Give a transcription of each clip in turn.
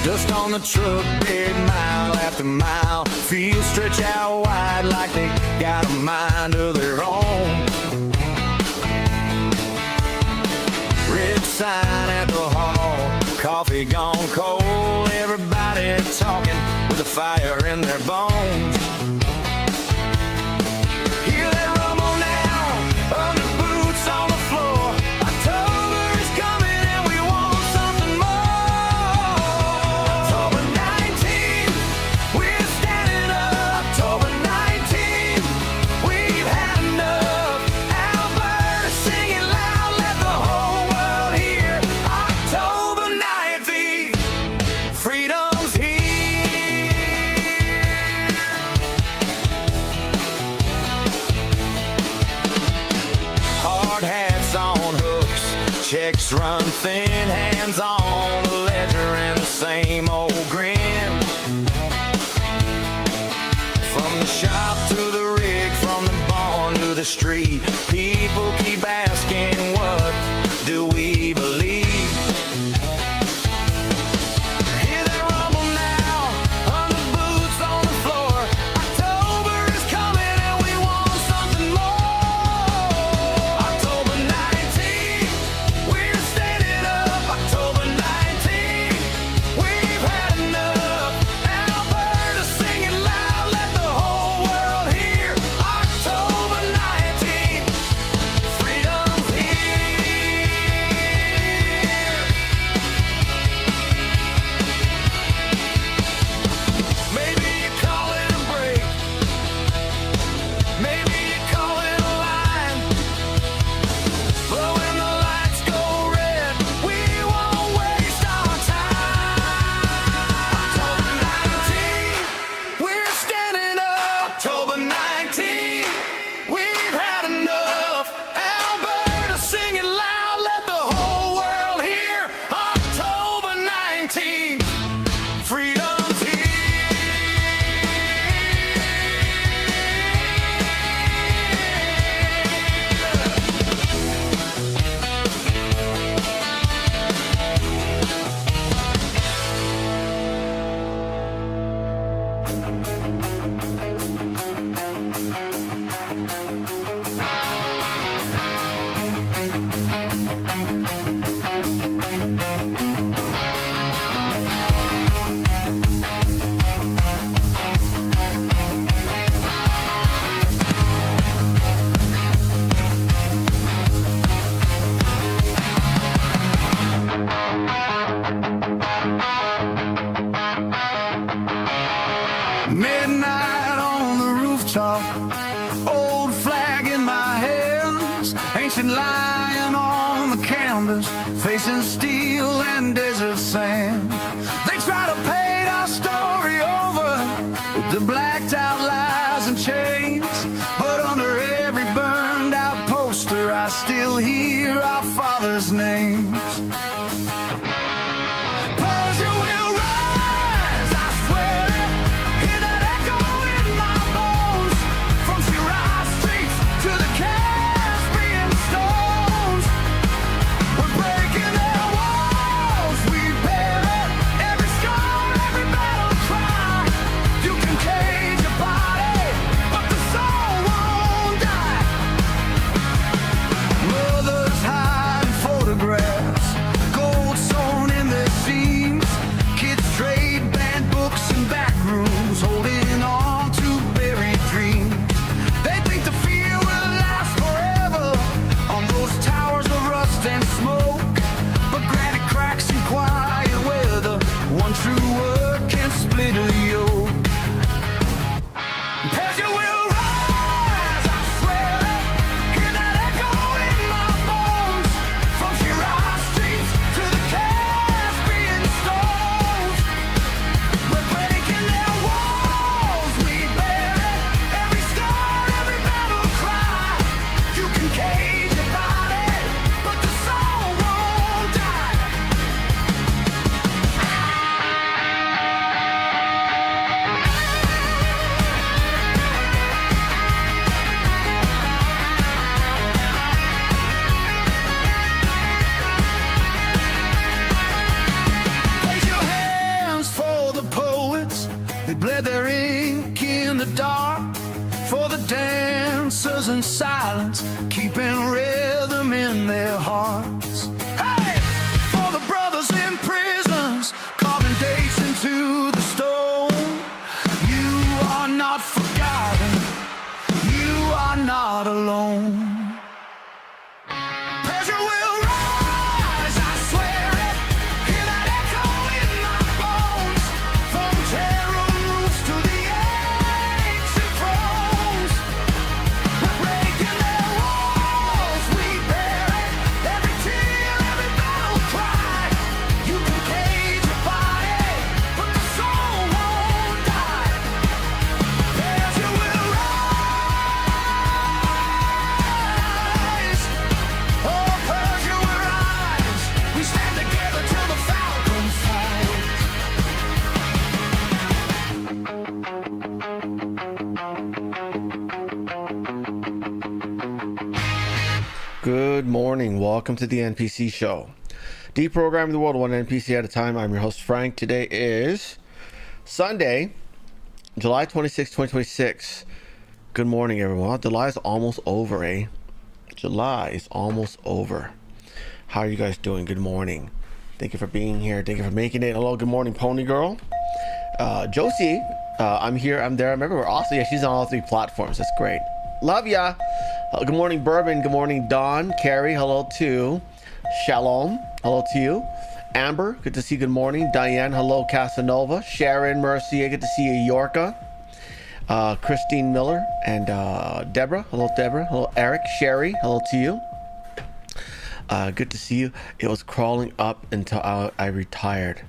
Dust on the truck bed, mile after mile. Fields stretch out wide like they got a mind of their own. Red sign at the hall, coffee gone cold. Everybody talking with a fire in their bones. Hear that rumble now, under boots on the floor. October is coming and we want something more. October 19th, we're standing up. October 19th, we've had enough. Alberta singing loud, let the whole world hear. October 19th, freedom's here. Hard hats on hooks, checks run thin, hands on the ledger and the same old grin. From the shop to the rig, from the barn to the street, people keep asking, what do we believe? Hear that rumble now, under boots on the floor. October is coming and we want something more. October 19th, we're standing up. October 19th, we've had enough. Alberta singing loud, let the whole world hear. October 19th, freedom's here. Maybe you call it a break, maybe you call it a line, but when the lights go red, we won't waste our time. October 19th, we're standing up. October 19th, we've had enough. Alberta singing loud, let the whole world hear. October 19th, freedom's here. Midnight on the rooftop, old flag in my hands, ancient lion on the canvas, facing steel and desert sand. They try to paint our story over with the blacked out lies and chains, but under every burned out poster I still hear our father's names. Persia will rise, I swear it. Hear that echo in my bones. From Shiraz streets to the Caspian stones. We're breaking their walls, we bear spread their ink in the dark for the dancers in silence, keeping rhythm in their hearts. Hey, for the brothers in prisons, carving dates into the stone. You are not forgotten, you are not alone. Pressure will rise, I swear it. Hear that echo in my bones. From terror roofs to the ancient thrones. We're breaking their walls, we bear it. Every tear, every battle cry. You can cage your body, but the soul won't die. Pressure will rise. Oh, Persia will rise. We stand together till the falcon falls. Good morning. Welcome to the NPC show. Deprogramming the world one NPC at a time. I'm your host, Frank. Today is Sunday, July 26, 2026. Good morning, everyone. July is almost over, eh? July is almost over. How are you guys doing? Good morning. Thank you for being here. Thank you for making it. Hello, good morning, Pony Girl. Josie, I'm here, I'm there. I remember we're also, yeah, she's on all 3 platforms. That's great. Love ya. Good morning, Bourbon. Good morning, Dawn. Carrie, hello to Shalom. Hello to you. Amber, good to see you. Good morning. Diane, hello. Casanova. Sharon, Mercier, good to see you. Yorka. Christine Miller and Deborah. Hello, Deborah. Hello, Eric. Sherry, hello to you. Good to see you. It was crawling up until I retired.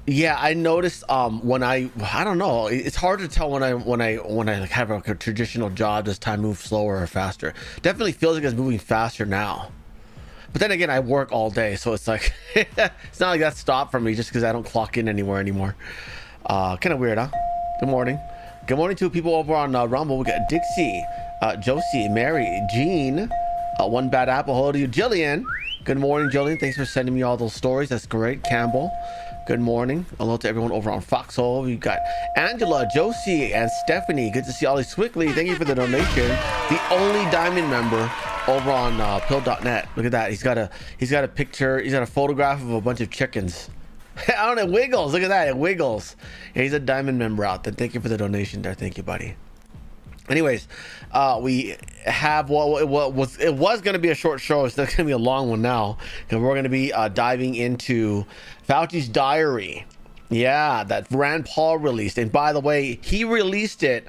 Yeah, I noticed when I don't know, it's hard to tell when I like have a traditional job, does time move slower or faster. Definitely feels like it's moving faster now. But then again, I work all day, so it's like it's not like that stopped for me just because I don't clock in anywhere anymore. Kind of weird, huh? Good morning. Good morning to people over on Rumble. We got Dixie, Josie, Mary, Jean, One Bad Apple. Hello to you, Jillian. Good morning, Jillian. Thanks for sending me all those stories. That's great. Campbell. Good morning. Hello to everyone over on Foxhole. We've got Angela, Josie, and Stephanie. Good to see Ollie Swickly. Thank you for the donation. The only diamond member over on pill.net. Look at that. He's got a picture. He's got a photograph of a bunch of chickens. I don't know. It wiggles. Look at that. It wiggles. Yeah, he's a diamond member out there. Thank you for the donation there. Thank you, buddy. Anyways, we have it was going to be a short show. It's going to be a long one now because we're going to be diving into Fauci's diary. Yeah, that Rand Paul released. And by the way, he released it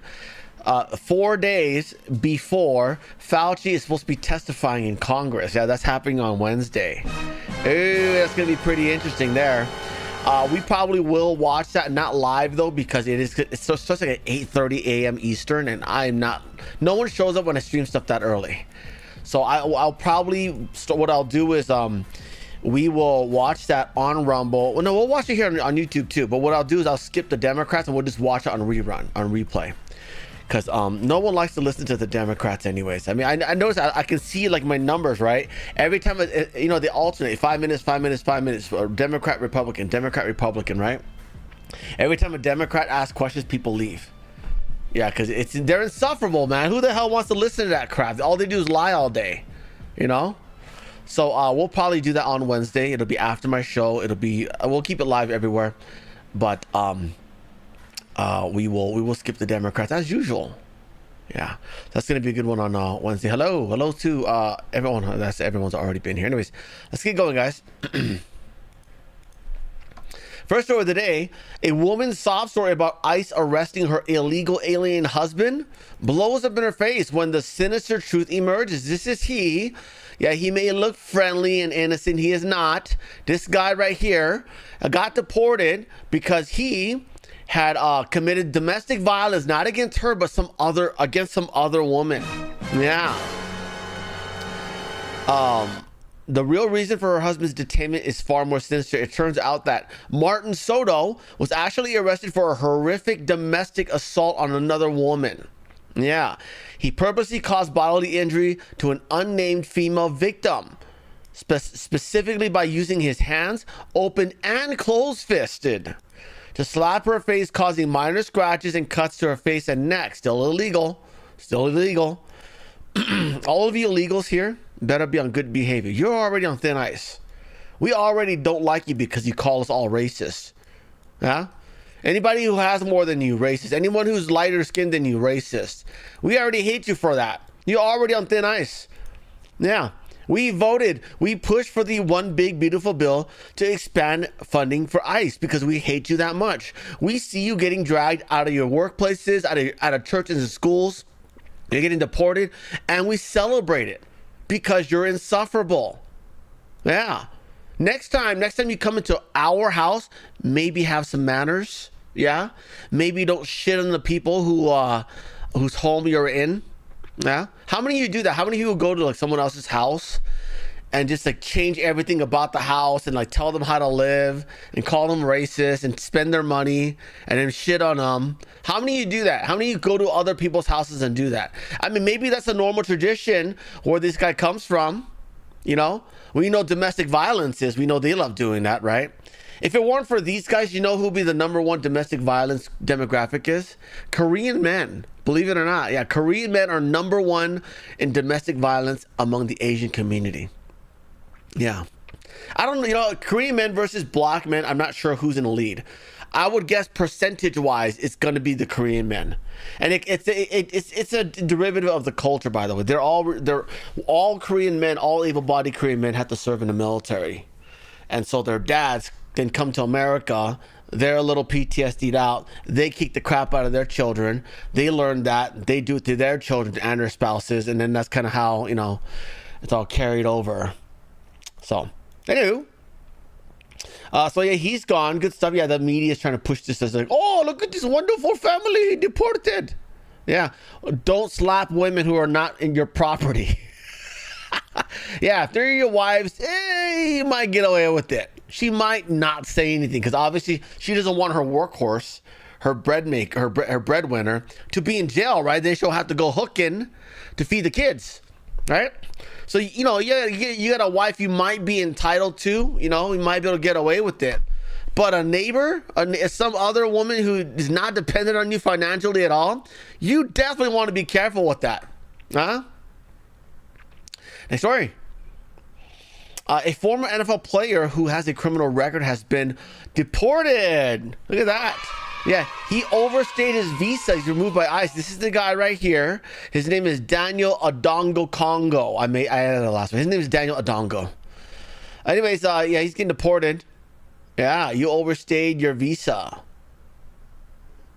4 days before Fauci is supposed to be testifying in Congress. Yeah, that's happening on Wednesday. Ooh, that's going to be pretty interesting there. We probably will watch that, not live though, because it's starts like at 8:30 a.m. Eastern, and no one shows up when I stream stuff that early. So I'll probably what I'll do is we will watch that on Rumble. Well, no, we'll watch it here on YouTube too. But what I'll do is I'll skip the Democrats and we'll just watch it on replay. Because no one likes to listen to the Democrats anyways. I mean, I notice I can see like my numbers, right? Every time, they alternate 5 minutes, 5 minutes, 5 minutes, or Democrat, Republican, right? Every time a Democrat asks questions, people leave. Yeah, because they're insufferable, man. Who the hell wants to listen to that crap? All they do is lie all day, you know? So we'll probably do that on Wednesday. It'll be after my show. We'll keep it live everywhere. But we will skip the Democrats as usual. Yeah, that's gonna be a good one on Wednesday. Hello to everyone. Everyone's already been here. Anyways, let's get going, guys. First story of the day: a woman's sob story about ICE arresting her illegal alien husband blows up in her face when the sinister truth emerges. This is he. Yeah, he may look friendly and innocent. He is not. This guy right here got deported because he had committed domestic violence, not against her, but against some other woman. Yeah. The real reason for her husband's detainment is far more sinister. It turns out that Martin Soto was actually arrested for a horrific domestic assault on another woman. Yeah. He purposely caused bodily injury to an unnamed female victim, specifically by using his hands open and closed-fisted. to slap her face, causing minor scratches and cuts to her face and neck. Still illegal. Still illegal. All of you illegals here better be on good behavior. You're already on thin ice. We already don't like you because you call us all racist. Yeah? Anybody who has more than you, racist. Anyone who's lighter skinned than you, racist. We already hate you for that. You're already on thin ice. Yeah. We voted, we pushed for the one big beautiful bill to expand funding for ICE because we hate you that much. We see you getting dragged out of your workplaces, out of churches and schools. You're getting deported, and we celebrate it because you're insufferable. Yeah. Next time you come into our house, maybe have some manners. Yeah. Maybe don't shit on the people whose home you're in. Yeah. How many of you do that? How many of you go to like someone else's house and just like change everything about the house and like tell them how to live and call them racist and spend their money and then shit on them? How many of you do that? How many of you go to other people's houses and do that? I mean, maybe that's a normal tradition where this guy comes from. You know, we know domestic violence is. We know they love doing that, right? If it weren't for these guys, you know who'd be the number one domestic violence demographic is? Korean men. Believe it or not. Yeah, Korean men are number one in domestic violence among the Asian community. Yeah. I don't know, you know, Korean men versus black men, I'm not sure who's in the lead. I would guess percentage-wise, it's going to be the Korean men, and it's a derivative of the culture. By the way, they're all Korean men, all able-bodied Korean men have to serve in the military, and so their dads then come to America. They're a little PTSD'd out. They kick the crap out of their children. They learn that. They do it to their children and their spouses, and then that's kind of how, you know, it's all carried over. So, anywho. So yeah, he's gone. Good stuff. Yeah, the media is trying to push this as like, oh, look at this wonderful family deported. Yeah, don't slap women who are not in your property. Yeah, if they're your wives, you might get away with it. She might not say anything because obviously she doesn't want her workhorse, her breadwinner, to be in jail, right? Then she'll have to go hooking to feed the kids, right? So, you know, you got a wife you might be entitled to, you know, you might be able to get away with it. But a neighbor, some other woman who is not dependent on you financially at all, you definitely want to be careful with that. Huh? Next story. A former NFL player who has a criminal record has been deported. Look at that. Yeah, he overstayed his visa. He's removed by ICE. This is the guy right here. His name is Daniel Adongo Congo. I added the last one. His name is Daniel Adongo. Anyways, yeah, he's getting deported. Yeah, you overstayed your visa.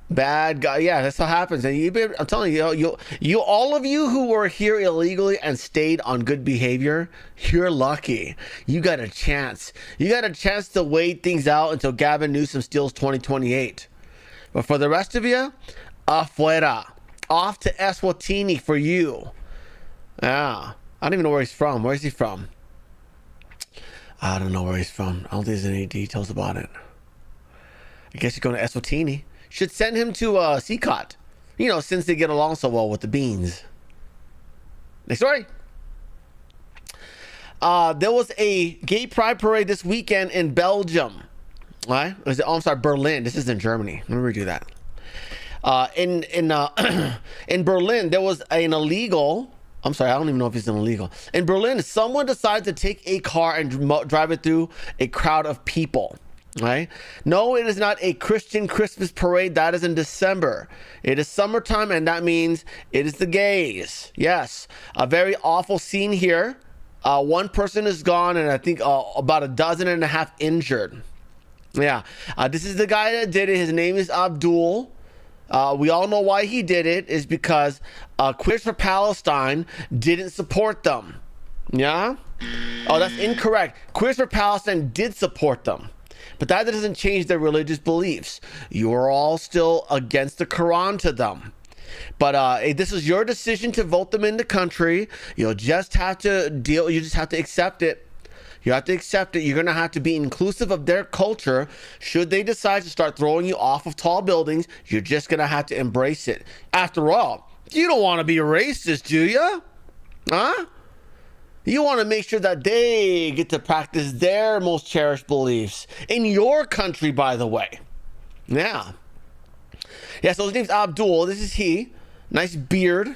Bad guy. Yeah, that's what happens. And I'm telling you, all of you who were here illegally and stayed on good behavior, you're lucky. You got a chance. You got a chance to wait things out until Gavin Newsom steals 2028. But for the rest of you, afuera. Off to Eswatini for you. Yeah. I don't even know where he's from. Where is he from? I don't know where he's from. I don't think there's any details about it. I guess he's going to Eswatini. Should send him to CCOT. You know, since they get along so well with the beans. Next story. There was a gay pride parade this weekend in Belgium. Right? I'm sorry, Berlin. This is in Germany. Let me redo that. In Berlin, there was an illegal. I'm sorry, I don't even know if it's an illegal. In Berlin, someone decided to take a car and drive it through a crowd of people. Right? No, it is not a Christian Christmas parade. That is in December. It is summertime, and that means it is the gays. Yes, a very awful scene here. One person is gone, and I think about 12.5 injured. Yeah, this is the guy that did it. His name is Abdul. We all know why he did it is because Queers for Palestine didn't support them. Yeah? Oh, that's incorrect. Queers for Palestine did support them. But that doesn't change their religious beliefs. You are all still against the Quran to them. But this is your decision to vote them in the country. You'll just have to you just have to accept it. You have to accept it. You're going to have to be inclusive of their culture. Should they decide to start throwing you off of tall buildings, you're just going to have to embrace it. After all, you don't want to be a racist, do you? Huh? You want to make sure that they get to practice their most cherished beliefs in your country, by the way. Yeah. Yeah, so his name's Abdul. This is he. Nice beard.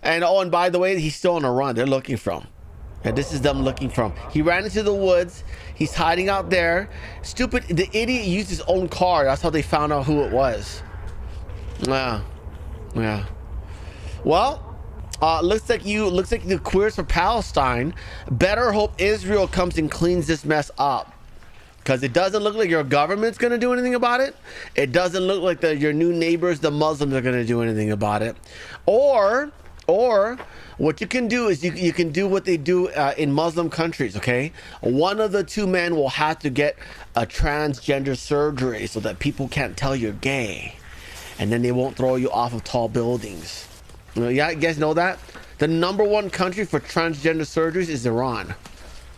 And by the way, he's still on a run. They're looking for him. And this is them looking for him. He ran into the woods. He's hiding out there. Stupid. The idiot used his own car. That's how they found out who it was. Yeah. Yeah. Well, looks like the queers for Palestine better hope Israel comes and cleans this mess up. Because it doesn't look like your government's going to do anything about it. It doesn't look like your new neighbors, the Muslims, are going to do anything about it. Or what you can do is you can do what they do in Muslim countries, okay? One of the two men will have to get a transgender surgery so that people can't tell you're gay. And then they won't throw you off of tall buildings. Yeah, you guys know that? The #1 country for transgender surgeries is Iran.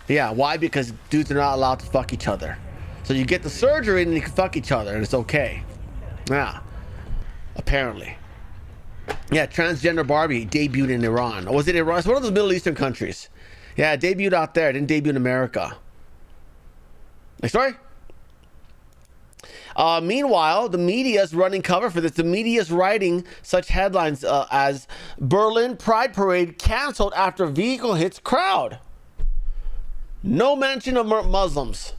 Yeah, why? Because dudes are not allowed to fuck each other. So you get the surgery and you can fuck each other and it's okay. Yeah, apparently. Yeah, transgender Barbie debuted in Iran. Or was it Iran? It's one of those Middle Eastern countries. Yeah, it debuted out there. It didn't debut in America. Next story. Meanwhile, the media is running cover for this. The media is writing such headlines as Berlin Pride Parade canceled after vehicle hits crowd. No mention of Muslims.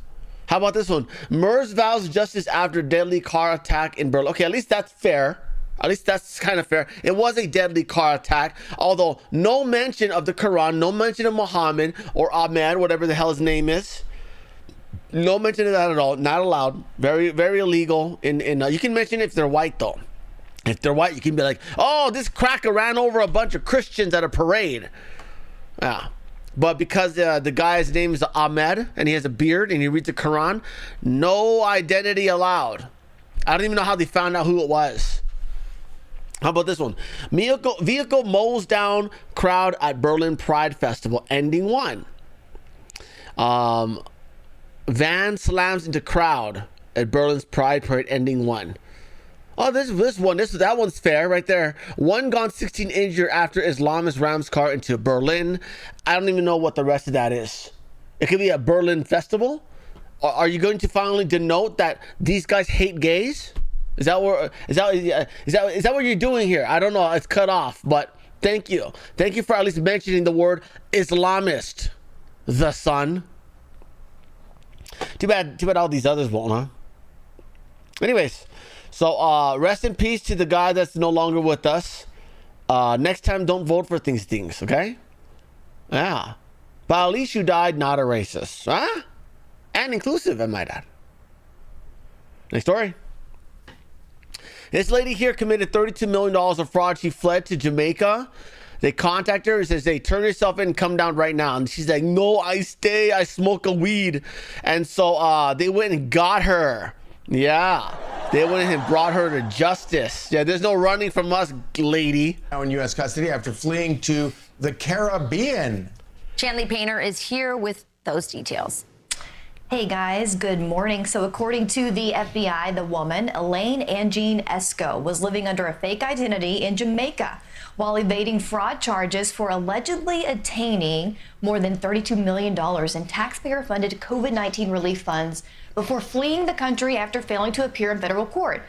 How about this one? MERS vows justice after deadly car attack in Berlin. Okay, at least that's fair. At least that's kind of fair. It was a deadly car attack, although no mention of the Quran, no mention of Muhammad or Ahmed, whatever the hell his name is. No mention of that at all. Not allowed. Very, very illegal. You can mention if they're white, though. If they're white, you can be like, oh, this cracker ran over a bunch of Christians at a parade. Yeah. But because the guy's name is Ahmed and he has a beard and he reads the Quran, no identity allowed. I don't even know how they found out who it was. How about this one? Vehicle mows down crowd at Berlin Pride Festival, ending one. Van slams into crowd at Berlin's Pride Parade, ending one. Oh, that one's fair right there. 1 gone, 16 injured after Islamist rams car into Berlin. I don't even know what the rest of that is. It could be a Berlin festival. Are you going to finally denote that these guys hate gays? Is that what you're doing here? I don't know. It's cut off, but thank you. Thank you for at least mentioning the word Islamist, the son. Too bad all these others won't, huh? Anyways, so rest in peace to the guy that's no longer with us. Next time, don't vote for things, okay? Yeah. But at least you died not a racist, huh? And inclusive, I might add. Next story. This lady here committed $32 million of fraud. She fled to Jamaica. They contact her and says, hey, turn yourself in and come down right now. And she's like, no, I stay. I smoke a weed. And so they went and got her. Yeah. They went and brought her to justice. Yeah, there's no running from us, lady. Now in U.S. custody after fleeing to the Caribbean. Shanley Painter is here with those details. Hey guys, good morning. So according to the FBI, the woman, Elaine Angine Esco, was living under a fake identity in Jamaica while evading fraud charges for allegedly attaining more than $32 million in taxpayer-funded COVID-19 relief funds before fleeing the country after failing to appear in federal court.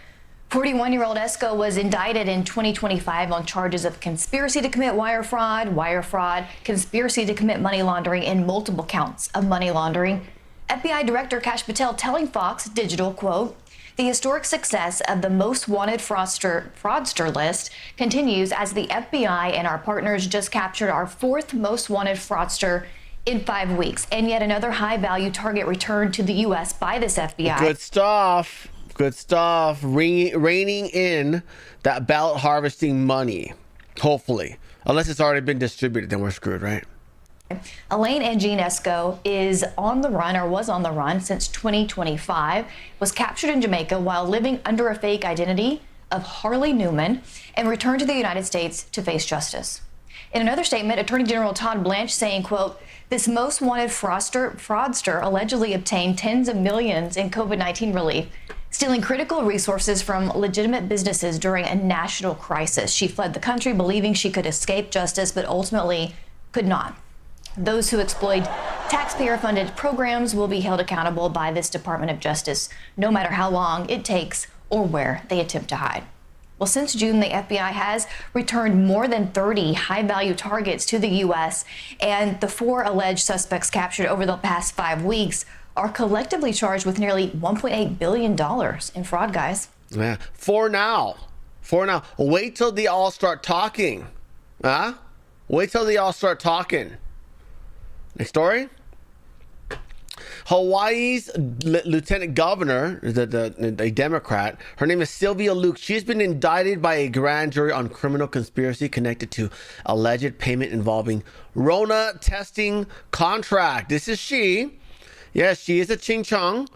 41-year-old Esco was indicted in 2025 on charges of conspiracy to commit wire fraud, conspiracy to commit money laundering, and multiple counts of money laundering. FBI Director Kash Patel telling Fox Digital, quote, the historic success of the most wanted fraudster list continues as the FBI and our partners just captured our 4th most wanted fraudster in 5 weeks, and yet another high-value target returned to the U.S. by this FBI. Good stuff. Good stuff. Reining in that ballot harvesting money, hopefully. Unless it's already been distributed, then we're screwed, right? Elaine Angine Esco is on the run, or was on the run since 2025, was captured in Jamaica while living under a fake identity of Harley Newman and returned to the United States to face justice. In another statement, Attorney General Todd Blanche saying, quote, this most wanted fraudster allegedly obtained tens of millions in COVID-19 relief, stealing critical resources from legitimate businesses during a national crisis. She fled the country believing she could escape justice, but ultimately could not. Those who exploit taxpayer-funded programs will be held accountable by this Department of Justice, no matter how long it takes or where they attempt to hide. Well, since June, the FBI has returned more than 30 high-value targets to the U.S., and the 4 alleged suspects captured over the past 5 weeks are collectively charged with nearly $1.8 billion in fraud, guys. Yeah. For now. Wait till they all start talking. Huh? Wait till they all start talking. Next story. Hawaii's lieutenant governor, a Democrat, her name is Sylvia Luke. She's been indicted by a grand jury on criminal conspiracy connected to alleged payment involving Rona testing contract. This is she. Yes, she is a ching chong,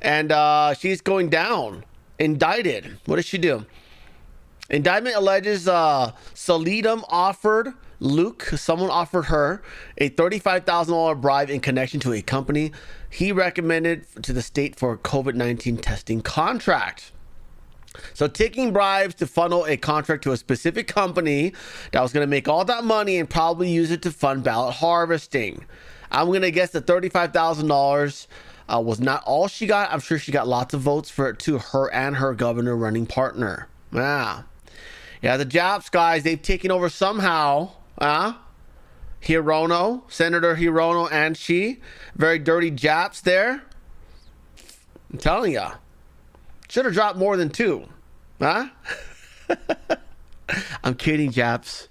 and she's going down. Indicted. What does she do? Indictment alleges Solidum offered Luke, someone offered her a $35,000 bribe in connection to a company he recommended to the state for a COVID-19 testing contract. So taking bribes to funnel a contract to a specific company that was going to make all that money and probably use it to fund ballot harvesting. I'm going to guess the $35,000 was not all she got. I'm sure she got lots of votes for it to her and her governor running partner. Yeah, the Japs guys, they've taken over somehow. Hirono, Senator Hirono, and she, very dirty Japs there. I'm telling ya, should have dropped more than 2. I'm kidding, Japs.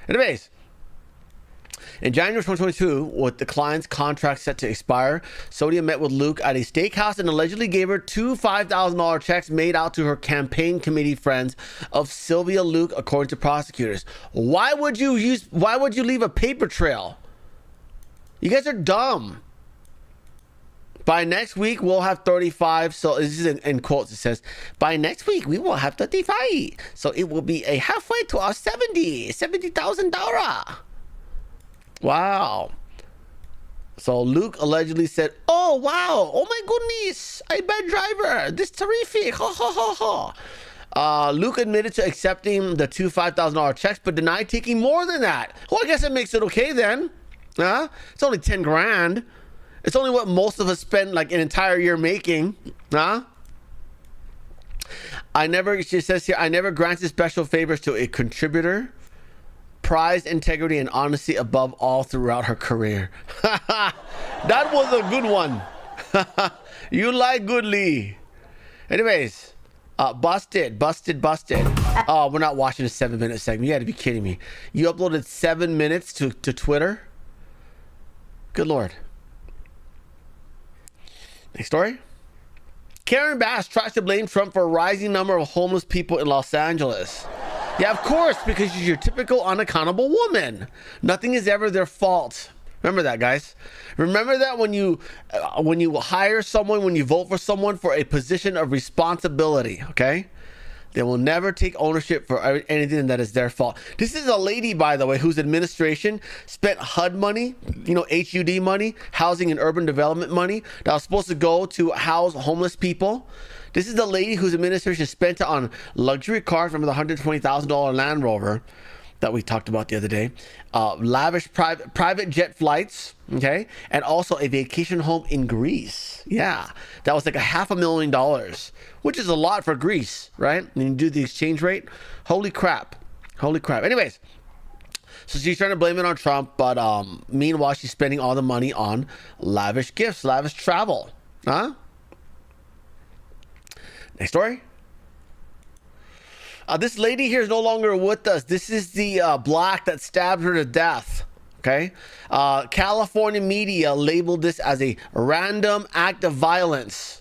Anyways, in January 2022, with the client's contract set to expire, Sodia met with Luke at a steakhouse and allegedly gave her 2 $5,000 checks made out to her campaign committee friends of Sylvia Luke, according to prosecutors. Why would you leave a paper trail? You guys are dumb. By next week, we'll have 35. So this is in quotes. It says, by next week, we will have 35. So it will be a halfway to our $70,000. Wow. So Luke allegedly said, oh, wow. Oh, my goodness. A bad driver. This terrific. Ha, ha, ha, ha. Luke admitted to accepting the 2 $5,000 checks, but denied taking more than that. Well, I guess it makes it okay then. It's only 10 grand. It's only what most of us spend like an entire year making. She says here, I never granted special favors to a contributor. Prized integrity and honesty above all throughout her career. That was a good one. You like good, Lee. Anyways, busted. Oh, we're not watching a 7-minute segment. You gotta be kidding me. You uploaded 7 minutes to Twitter? Good Lord. Next story. Karen Bass tries to blame Trump for a rising number of homeless people in Los Angeles. Yeah, of course, because she's your typical unaccountable woman. Nothing is ever their fault. Remember that, guys. Remember that when you hire someone, when you vote for someone for a position of responsibility, okay? They will never take ownership for anything that is their fault. This is a lady, by the way, whose administration spent HUD money, HUD money, housing and urban development money, that was supposed to go to house homeless people. This is the lady whose administration spent it on luxury cars. Remember the $120,000 Land Rover that we talked about the other day, lavish private jet flights, okay, and also a vacation home in Greece. Yeah, that was like $500,000, which is a lot for Greece, right? And you do the exchange rate. Holy crap. Anyways, so she's trying to blame it on Trump, but meanwhile she's spending all the money on lavish gifts, lavish travel. Next story. This lady here is no longer with us. This is the black that stabbed her to death. Okay. California media labeled this as a random act of violence.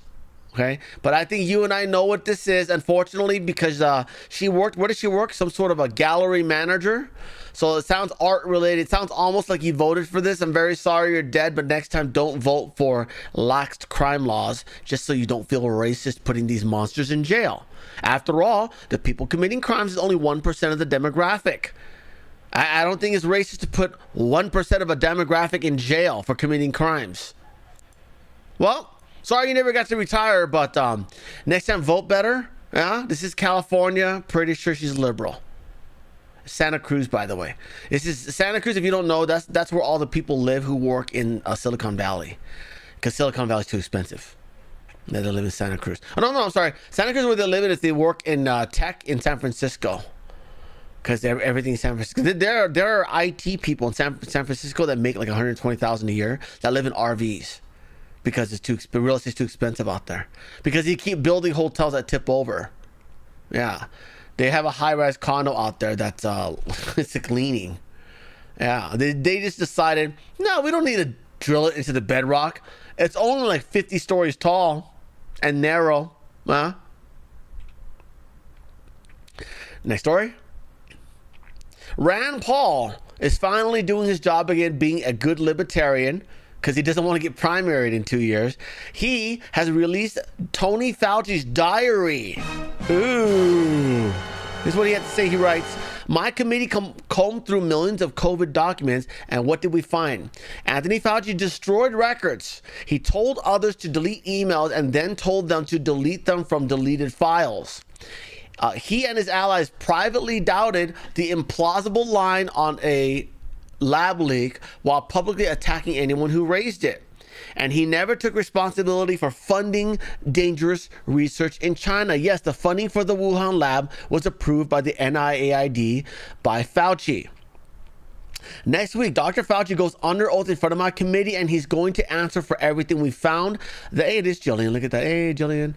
Okay. But I think you and I know what this is, unfortunately, because she worked. Where did she work? Some sort of a gallery manager. So it sounds art related. It sounds almost like you voted for this. I'm very sorry you're dead, but next time don't vote for lax crime laws just so you don't feel racist putting these monsters in jail. After all, the people committing crimes is only 1% of the demographic. I don't think it's racist to put 1% of a demographic in jail for committing crimes. Well, sorry you never got to retire, but next time vote better. Yeah, this is California. Pretty sure she's liberal. Santa Cruz, by the way. This is Santa Cruz. If you don't know, that's where all the people live who work in Silicon Valley, because Silicon Valley is too expensive. Yeah, they live in Santa Cruz. Oh, no, I'm sorry. Santa Cruz, where they live in, is they work in tech in San Francisco. Because everything in San Francisco. There are IT people in San Francisco that make like $120,000 a year that live in RVs. Because real estate's too expensive out there. Because you keep building hotels that tip over. Yeah. They have a high-rise condo out there that's it's like leaning. Yeah. They just decided, no, we don't need to drill it into the bedrock. It's only like 50 stories tall and narrow. Huh? Next story. Rand Paul is finally doing his job again, being a good libertarian, because he doesn't want to get primaried in 2 years. He has released Tony Fauci's diary. Ooh. This is what he had to say. He writes, my committee combed through millions of COVID documents, and what did we find? Anthony Fauci destroyed records. He told others to delete emails and then told them to delete them from deleted files. He and his allies privately doubted the implausible line on a lab leak while publicly attacking anyone who raised it. And he never took responsibility for funding dangerous research in China. Yes, the funding for the Wuhan lab was approved by the NIAID by Fauci. Next week, Dr. Fauci goes under oath in front of my committee, and he's going to answer for everything we found. Hey, it is Jillian. Look at that. Hey, Jillian.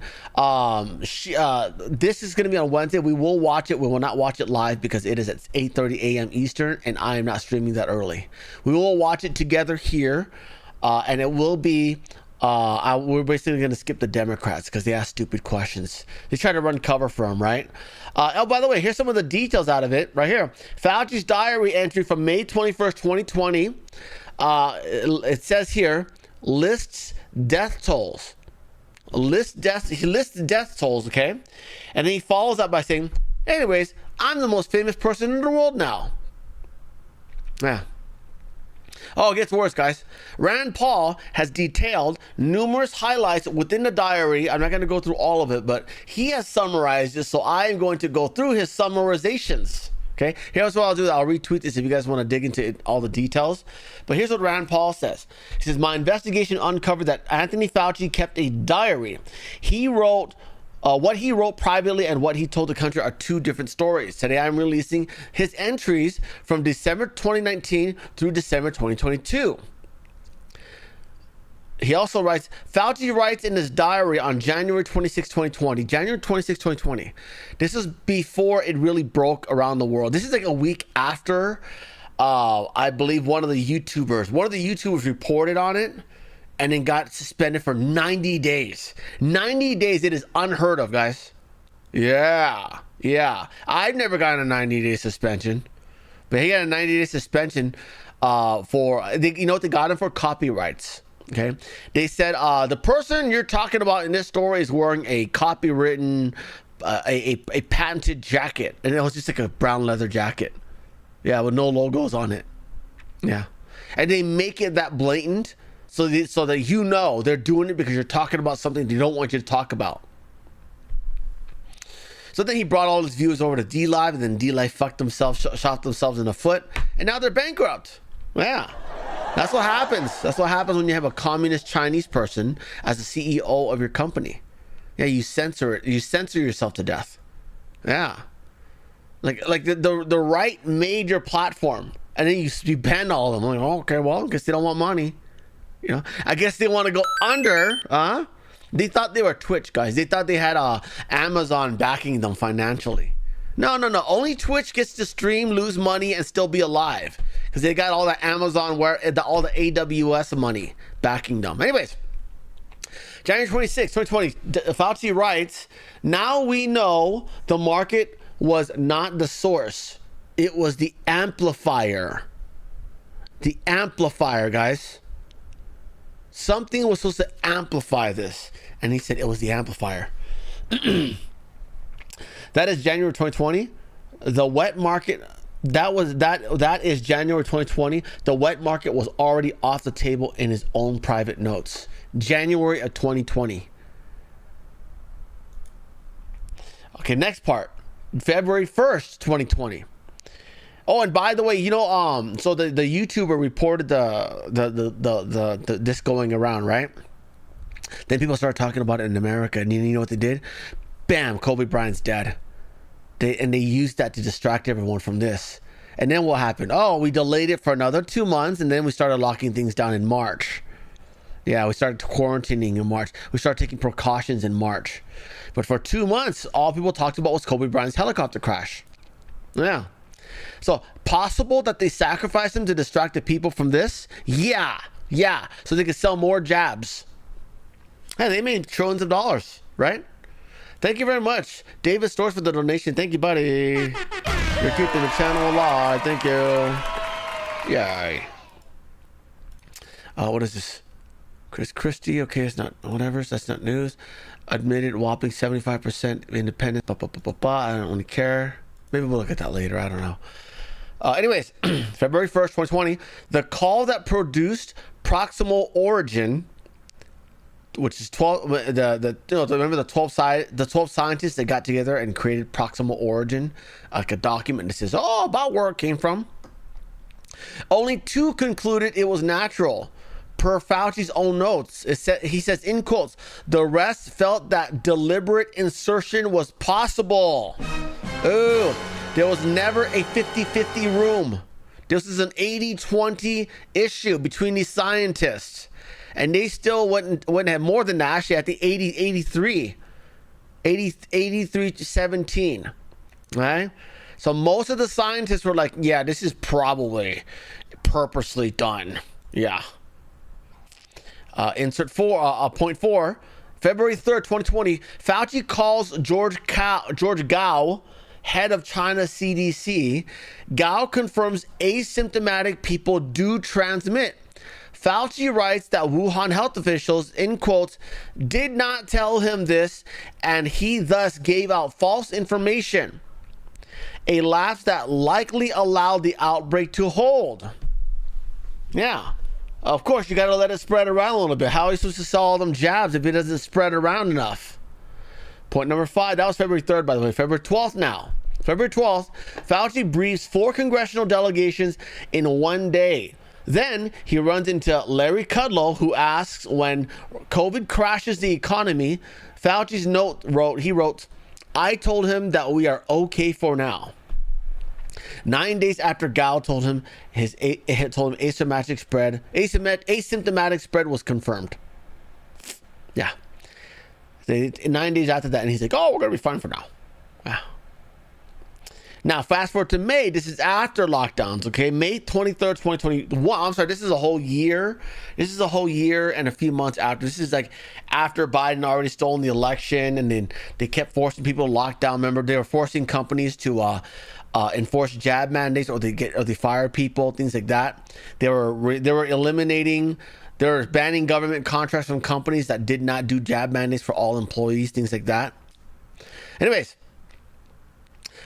This is going to be on Wednesday. We will watch it. We will not watch it live because it is at 8:30 a.m. Eastern, and I am not streaming that early. We will watch it together here, and it will be... we're basically going to skip the Democrats because they ask stupid questions. They try to run cover for them, right? Oh, by the way, here's some of the details out of it right here. Fauci's diary entry from May 21st, 2020. It says here, lists death tolls. He lists death tolls, okay? And then he follows up by saying, anyways, I'm the most famous person in the world now. Yeah. Oh, it gets worse, guys. Rand Paul has detailed numerous highlights within the diary. I'm not going to go through all of it, but he has summarized it, so I am going to go through his summarizations. Okay, here's what I'll do. I'll retweet this if you guys want to dig into all the details. But here's what Rand Paul says. He says, my investigation uncovered that Anthony Fauci kept a diary. He wrote... what he wrote privately and what he told the country are two different stories. Today, I'm releasing his entries from December 2019 through December 2022. He also writes, Fauci writes in his diary on January 26, 2020. January 26, 2020. This is before it really broke around the world. This is like a week after, I believe, one of the YouTubers reported on it. And then got suspended for 90 days. 90 days, it is unheard of, guys. Yeah. I've never gotten a 90-day suspension. But he got a 90-day suspension you know what they got him for? Copyrights. Okay? They said, the person you're talking about in this story is wearing a copywritten, a patented jacket. And it was just like a brown leather jacket. Yeah, with no logos on it. Yeah. And they make it that blatant. So that you know they're doing it because you're talking about something they don't want you to talk about. So then he brought all his viewers over to D-Live, and then D-Live shot themselves in the foot, and now they're bankrupt. Yeah, that's what happens. That's what happens when you have a communist Chinese person as the CEO of your company. Yeah, you censor it. You censor yourself to death. Yeah, like the right major platform, and then you ban all of them. Like, oh, okay, well, I guess they don't want money. You know, I guess they want to go under, They thought they were Twitch, guys. They thought they had Amazon backing them financially. No. Only Twitch gets to stream, lose money, and still be alive. Because they got all the Amazon, all the AWS money backing them. Anyways, January 26, 2020, Fauci writes, now we know the market was not the source. It was the amplifier. The amplifier, guys. Something was supposed to amplify this. And he said it was the amplifier. That is January 2020. The wet market, that is January 2020. The wet market was already off the table in his own private notes. January of 2020. Okay, next part. February 1st, 2020. Oh, and by the way, you know, so the YouTuber reported the this going around, right? Then people started talking about it in America, and you know what they did? Bam, Kobe Bryant's dead. They used that to distract everyone from this. And then what happened? Oh, we delayed it for another 2 months, and then we started locking things down in March. Yeah, we started quarantining in March. We started taking precautions in March. But for 2 months, all people talked about was Kobe Bryant's helicopter crash. Yeah. So, possible that they sacrificed him to distract the people from this? Yeah. So they could sell more jabs. Hey, they made trillions of dollars, right? Thank you very much, David Stores, for the donation. Thank you, buddy. You're keeping the channel alive. Thank you. Yay. What is this? Chris Christie. Okay, it's not whatever. That's not news. Admitted whopping 75% independent. I don't really care. Maybe we'll look at that later. I don't know. Anyways, February 1st, 2020, the call that produced proximal origin, which is 12. Remember the 12 scientists that got together and created proximal origin, like a document that says, about where it came from. Only 2 concluded it was natural, per Fauci's own notes. He says, in quotes, the rest felt that deliberate insertion was possible. Ooh, there was never a 50-50 room. This is an 80-20 issue between these scientists. And they still wouldn't have more than that. Actually, at the 83 to 17. Right? So most of the scientists were like, yeah, this is probably purposely done. Yeah. Insert point 4. February 3rd, 2020, Fauci calls George Gao, head of China CDC. Gao confirms asymptomatic people do transmit. Fauci writes that Wuhan health officials, in quotes, did not tell him this, and he thus gave out false information. A lapse that likely allowed the outbreak to hold. Yeah. Of course, you got to let it spread around a little bit. How are you supposed to sell all them jabs if it doesn't spread around enough? Point number 5. That was February 3rd, by the way. February 12th now. February 12th, Fauci briefs 4 congressional delegations in one day. Then he runs into Larry Kudlow, who asks when COVID crashes the economy. Fauci's he wrote, I told him that we are okay for now. 9 days after Gao told him asymptomatic spread was confirmed. Yeah. 9 days after that, and he's like, we're going to be fine for now. Wow. Now, fast forward to May. This is after lockdowns, okay? May 23rd, 2021. I'm sorry, this is a whole year. This is a whole year and a few months after. This is like after Biden already stolen the election, and then they kept forcing people to lock down. Remember, they were forcing companies to enforce jab mandates, or they fire people, things like that. They were banning government contracts from companies that did not do jab mandates for all employees, things like that. Anyways,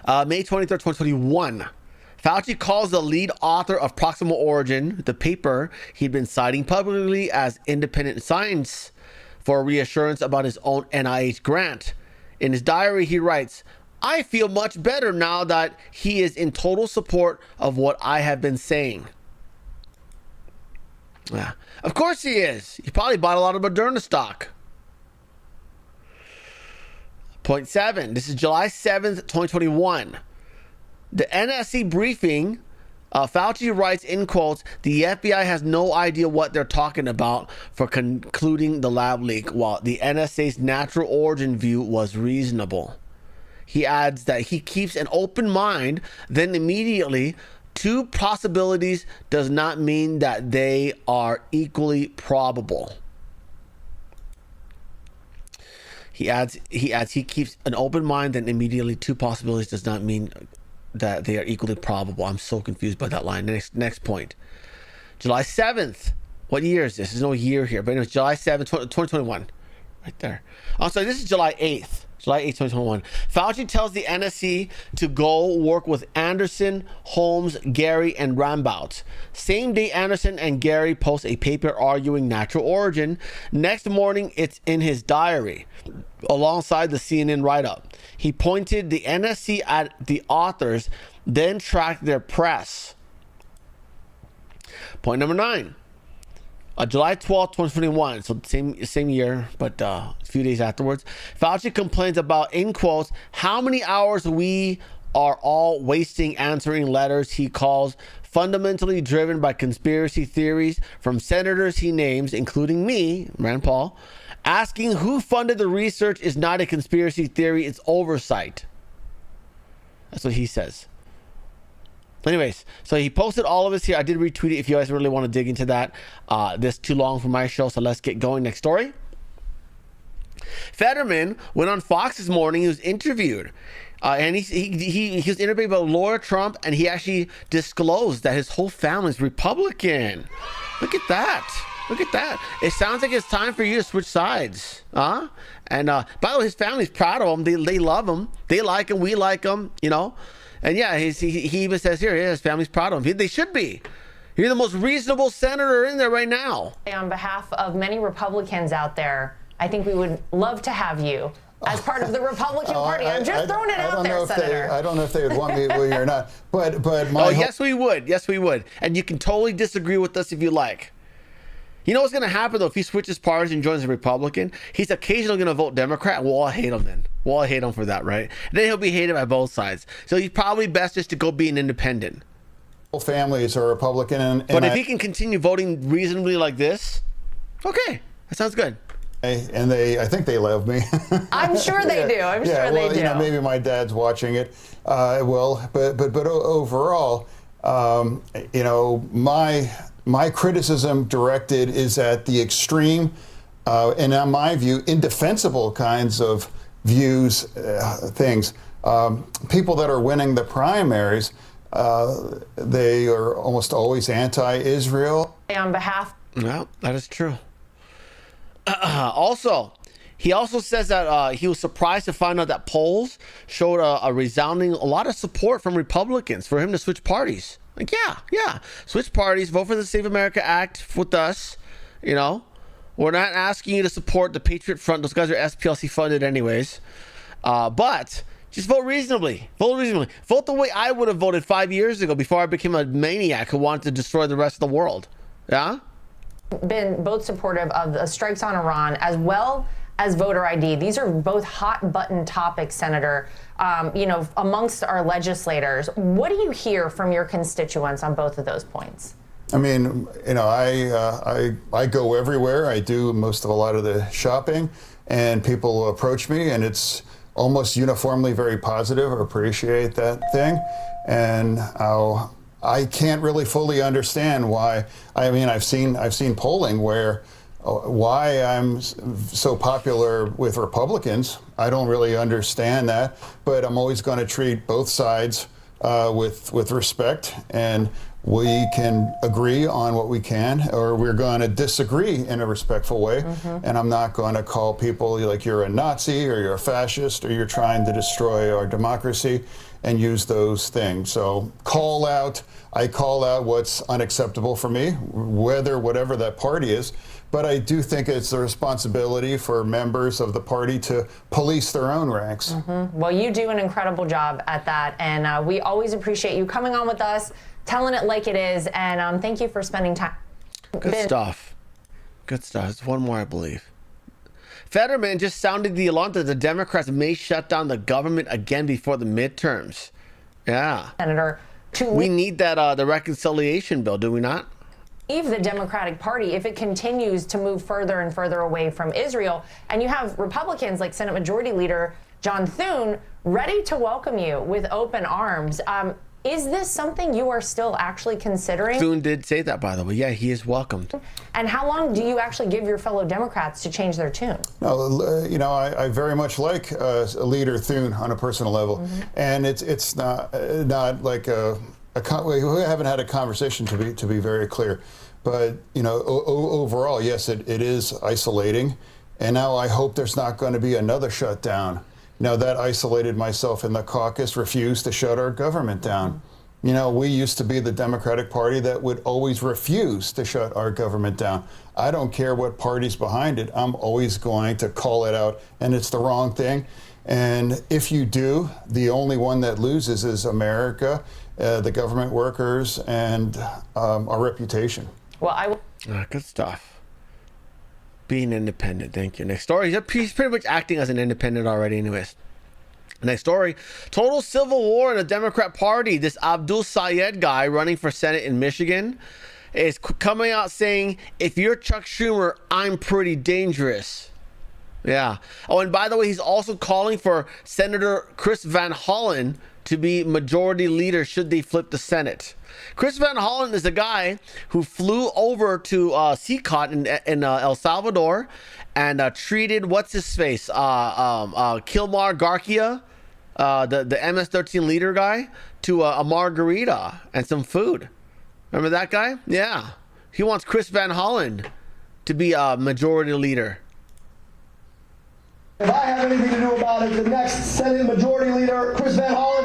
May 23rd, 2021, Fauci calls the lead author of Proximal Origin, the paper he'd been citing publicly as independent science, for reassurance about his own NIH grant. In his diary, he writes, I feel much better now that he is in total support of what I have been saying. Yeah, of course he is. He probably bought a lot of Moderna stock. Point 7. This is July 7th, 2021. The NSC briefing, Fauci writes, in quotes, the FBI has no idea what they're talking about for concluding the lab leak, while the NSA's natural origin view was reasonable. He adds that he keeps an open mind, then immediately, 2 possibilities does not mean that they are equally probable. He adds he keeps an open mind, then immediately 2 possibilities does not mean that they are equally probable. I'm so confused by that line. Next point. July 7th. What year is this? There's no year here, but anyway, July 7th, 2021. Right there. Oh, sorry, this is July 8th. July 8th, 2021. Fauci tells the NSC to go work with Anderson, Holmes, Gary, and Rambout. Same day, Anderson and Gary post a paper arguing natural origin. Next morning, it's in his diary, alongside the CNN write-up. He pointed the NSC at the authors, then tracked their press. Point number 9. July 12th, 2021, so same year, but a few days afterwards, Fauci complains about, in quotes, how many hours we are all wasting answering letters he calls fundamentally driven by conspiracy theories from senators he names, including me, Rand Paul, asking who funded the research is not a conspiracy theory, it's oversight. That's what he says. Anyways, so he posted all of this here. I did retweet it if you guys really want to dig into that. This is too long for my show, so let's get going. Next story. Fetterman went on Fox this morning. He was interviewed. And he was interviewed about Laura Trump, and he actually disclosed that his whole family is Republican. Look at that. Look at that. It sounds like it's time for you to switch sides. And by the way, his family's proud of him. They love him. They like him. We like him, you know. And yeah, he even says here, yeah, his family's proud of him. They should be. You're the most reasonable senator in there right now. On behalf of many Republicans out there, I think we would love to have you as part of the Republican Party. I'm just throwing it out there, Senator. I don't know if they would want me or not. But my yes, we would. Yes, we would. And you can totally disagree with us if you like. You know what's going to happen, though, if he switches parties and joins a Republican? He's occasionally going to vote Democrat. We'll all hate him then. We'll all hate him for that, right? And then he'll be hated by both sides. So he's probably best just to go be an independent. whole families are Republican. But if he can continue voting reasonably like this, okay, that sounds good. And I think they love me. I'm sure they do. I'm sure they do. You know, maybe my dad's watching it. Well, but overall, you know, my criticism directed is at the extreme, and in my view, indefensible kinds of views, things. People that are winning the primaries, they are almost always anti-Israel. On behalf. No, that is true. Also, he also says that he was surprised to find out that polls showed a resounding a lot of support from Republicans for him to switch parties. Like, yeah, switch parties, vote for the Save America Act with us. You know, we're not asking you to support the Patriot Front. Those guys are SPLC funded anyways. But just vote reasonably. Vote reasonably. Vote the way I would have voted 5 years ago before I became a maniac who wanted to destroy the rest of the world. Yeah? Been both supportive of the strikes on Iran as well as voter ID. These are both hot button topics, Senator, you know, amongst our legislators. What do you hear from your constituents on both of those points? I mean, you know, I go everywhere. I do a lot of the shopping, and people approach me, and it's almost uniformly very positive. I appreciate that thing, and I can't really fully understand why. I mean, I've seen polling where why I'm so popular with Republicans. I don't really understand that, but I'm always going to treat both sides with respect, and we can agree on what we can, or we're going to disagree in a respectful way. And I'm not going to call people like you're a Nazi or you're a fascist or you're trying to destroy our democracy and use those things. So I call out what's unacceptable for me, whatever that party is. But I do think it's the responsibility for members of the party to police their own ranks. Well, you do an incredible job at that, and we always appreciate you coming on with us, telling it like it is, and thank you for spending time. Good stuff. Good stuff. There's one more, I believe. Fetterman just sounded the alarm that the Democrats may shut down the government again before the midterms. Yeah. Senator, we need that the reconciliation bill, do we not? Leave the Democratic Party if it continues to move further and further away from Israel. And you have Republicans like Senate Majority Leader John Thune ready to welcome you with open arms. Is this something you are still actually considering? Thune did say that, by the way. Yeah, he is welcomed. And how long do you actually give your fellow Democrats to change their tune? No, you know, I very much like Leader Thune on a personal level, and it's not like we haven't had a conversation to be very clear, but you know, overall, yes, it is isolating, and now I hope there's not going to be another shutdown. Now that isolated myself in the caucus, refused to shut our government down. You know, we used to be the Democratic Party that would always refuse to shut our government down. I don't care what party's behind it. I'm always going to call it out, and it's the wrong thing. And if you do, the only one that loses is America, the government workers, and our reputation. Well, Good stuff. Being independent. Thank you. Next story. He's pretty much acting as an independent already anyways. Next story. Total civil war in the Democrat Party. This Abdul Sayed guy running for Senate in Michigan is coming out saying, if you're Chuck Schumer, I'm pretty dangerous. Yeah. Oh, and by the way, he's also calling for Senator Chris Van Hollen to be majority leader should they flip the Senate. Chris Van Hollen is a guy who flew over to CCOT in El Salvador and treated what's his face, Kilmar Garcia, the MS-13 leader guy, to a margarita and some food. Remember that guy? Yeah. He wants Chris Van Hollen to be a majority leader. If I have anything to do about it, the next Senate Majority Leader, Chris Van Hollen.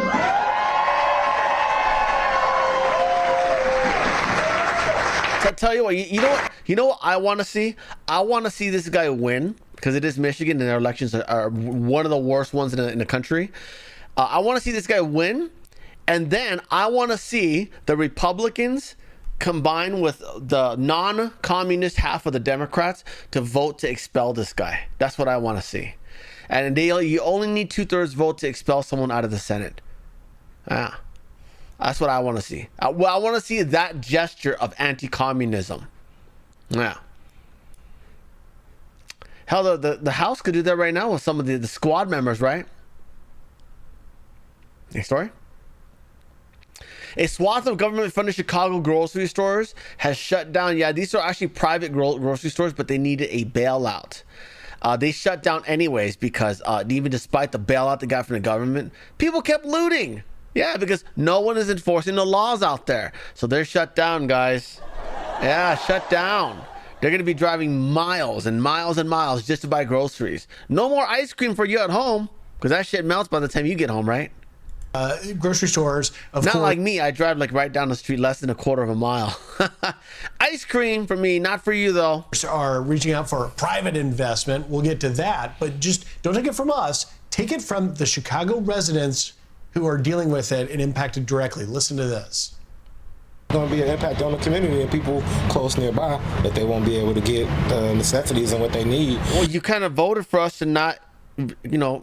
So I tell you what, you know what I want to see? I want to see this guy win, because it is Michigan and their elections are one of the worst ones in the country. I want to see this guy win, and then I want to see the Republicans combine with the non-communist half of the Democrats to vote to expel this guy. That's what I want to see. And you only need 2/3 vote to expel someone out of the Senate. Yeah, that's what I want to see. I want to see that gesture of anti-communism. Yeah. Hell, the House could do that right now with some of the squad members, right? Next story. A swath of government-funded Chicago grocery stores has shut down. Yeah, these are actually private grocery stores, but they needed a bailout. They shut down anyways because even despite the bailout they got from the government, people kept looting. Yeah, because no one is enforcing the laws out there. So they're shut down, guys. Yeah, shut down. They're going to be driving miles and miles and miles just to buy groceries. No more ice cream for you at home, because that shit melts by the time you get home, right? Grocery stores, of Not course. like me. I drive like right down the street, less than a quarter of a mile. Ice cream for me, not for you though. Are reaching out for private investment. We'll get to that, but just don't take it from us. Take it from the Chicago residents who are dealing with it and impacted directly. Listen to this. Going to be an impact on the community and people close nearby that they won't be able to get the necessities and what they need. Well, you kind of voted for us to not,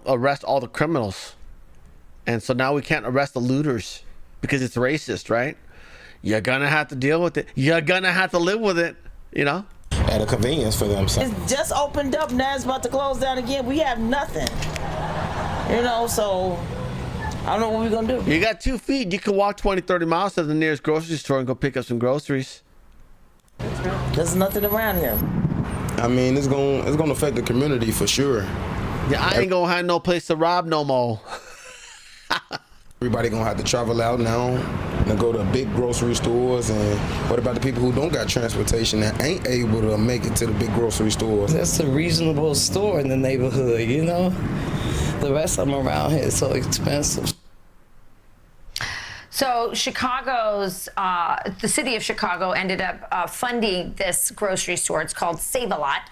arrest all the criminals. And so now we can't arrest the looters because it's racist, right? You're going to have to deal with it. You're going to have to live with it, At a convenience for them. So. It's just opened up, now it's about to close down again. We have nothing, so I don't know what we're going to do. You got 2 feet. You can walk 20, 30 miles to the nearest grocery store and go pick up some groceries. There's nothing around here. I mean, it's going to affect the community for sure. Yeah, I ain't going to have no place to rob no more. Everybody going to have to travel out now and go to big grocery stores. And what about the people who don't got transportation that ain't able to make it to the big grocery stores? That's a reasonable store in the neighborhood, The rest of them around here is so expensive. So Chicago's, the city of Chicago ended up funding this grocery store. It's called Save-A-Lot.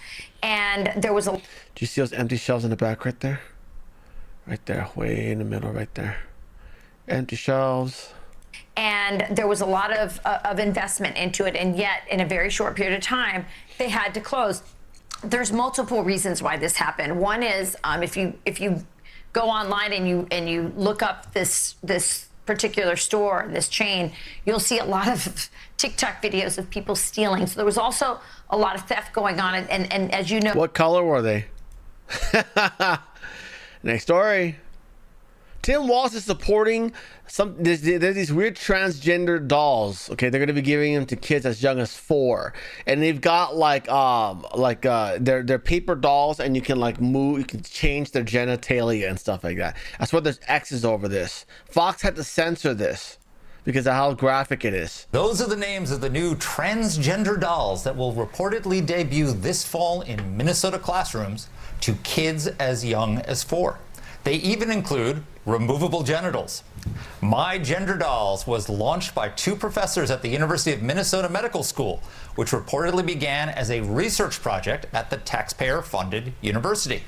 And there was a... Do you see those empty shelves in the back right there? Right there, way in the middle right there. Empty shelves. And there was a lot of investment into it. And yet, in a very short period of time, they had to close. There's multiple reasons why this happened. One is if you go online and you look up this particular store, this chain, you'll see a lot of TikTok videos of people stealing. So there was also a lot of theft going on. And as you know... What color were they? Next story. Tim Walz is supporting there's these weird transgender dolls. Okay, they're gonna be giving them to kids as young as 4, and they've got they're paper dolls, and you can move, you can change their genitalia and stuff like that. That's why there's X's over this. Fox had to censor this because of how graphic it is. Those are the names of the new transgender dolls that will reportedly debut this fall in Minnesota classrooms to kids as young as 4. They even include removable genitals. My Gender Dolls was launched by 2 professors at the University of Minnesota Medical School, which reportedly began as a research project at the taxpayer-funded university.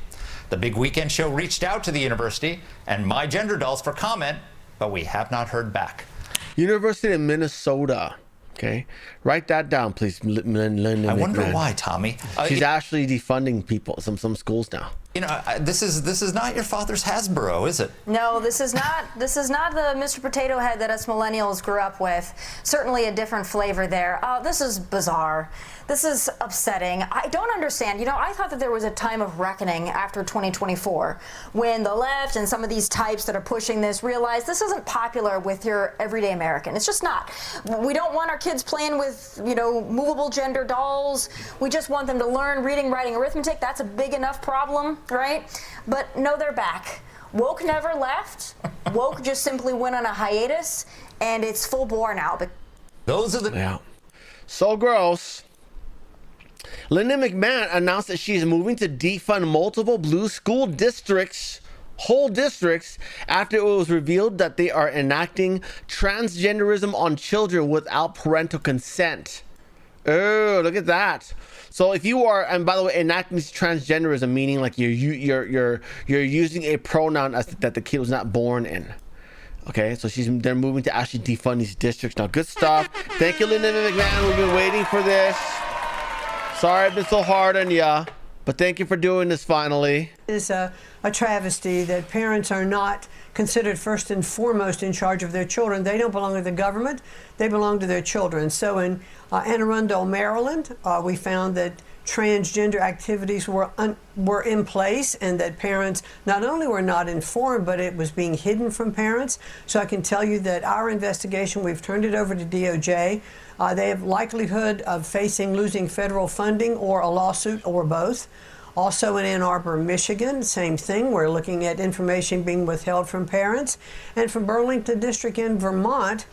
The Big Weekend Show reached out to the university and My Gender Dolls for comment, but we have not heard back. University of Minnesota. Okay, write that down, please. I wonder why, Tommy. She's actually defunding people. Some schools now. You know, this is not your father's Hasbro, is it? No, this is not. This is not the Mr. Potato Head that us millennials grew up with. Certainly a different flavor there. This is bizarre. This is upsetting. I don't understand. You know, I thought that there was a time of reckoning after 2024 when the left and some of these types that are pushing this realize this isn't popular with your everyday American. It's just not. We don't want our kids playing with, you know, movable gender dolls. We just want them to learn reading, writing, arithmetic. That's a big enough problem, right? But no, they're back. Woke never left. Woke just simply went on a hiatus, and it's full bore now. But those are the so gross. Linda McMahon announced that she is moving to defund multiple blue school districts, whole districts, after it was revealed that they are enacting transgenderism on children without parental consent. Oh, look at that. So if you are, and by the way, enacting transgenderism, meaning like you're using a pronoun that the kid was not born in. Okay, so they're moving to actually defund these districts now. Good stuff. Thank you, Linda McMahon. We've been waiting for this. Sorry I've been so hard on ya, but thank you for doing this finally. It's a travesty that parents are not considered first and foremost in charge of their children. They don't belong to the government. They belong to their children. So in Anne Arundel, Maryland, we found that transgender activities were in place, and that parents not only were not informed, but it was being hidden from parents. So I can tell you that our investigation, we've turned it over to DOJ. They have likelihood of losing federal funding or a lawsuit or both. Also in Ann Arbor, Michigan, same thing. We're looking at information being withheld from parents. And from Burlington District in Vermont,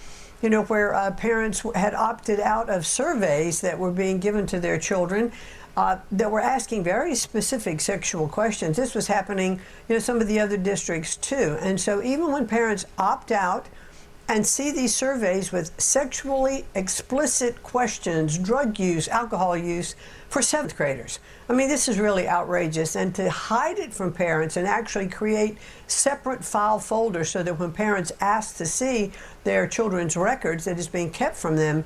you know, where parents had opted out of surveys that were being given to their children that were asking very specific sexual questions. This was happening, you know, some of the other districts too. And so even when parents opt out and see these surveys with sexually explicit questions, drug use, alcohol use for 7th graders. I mean, this is really outrageous. And to hide it from parents and actually create separate file folders so that when parents ask to see their children's records, that is being kept from them,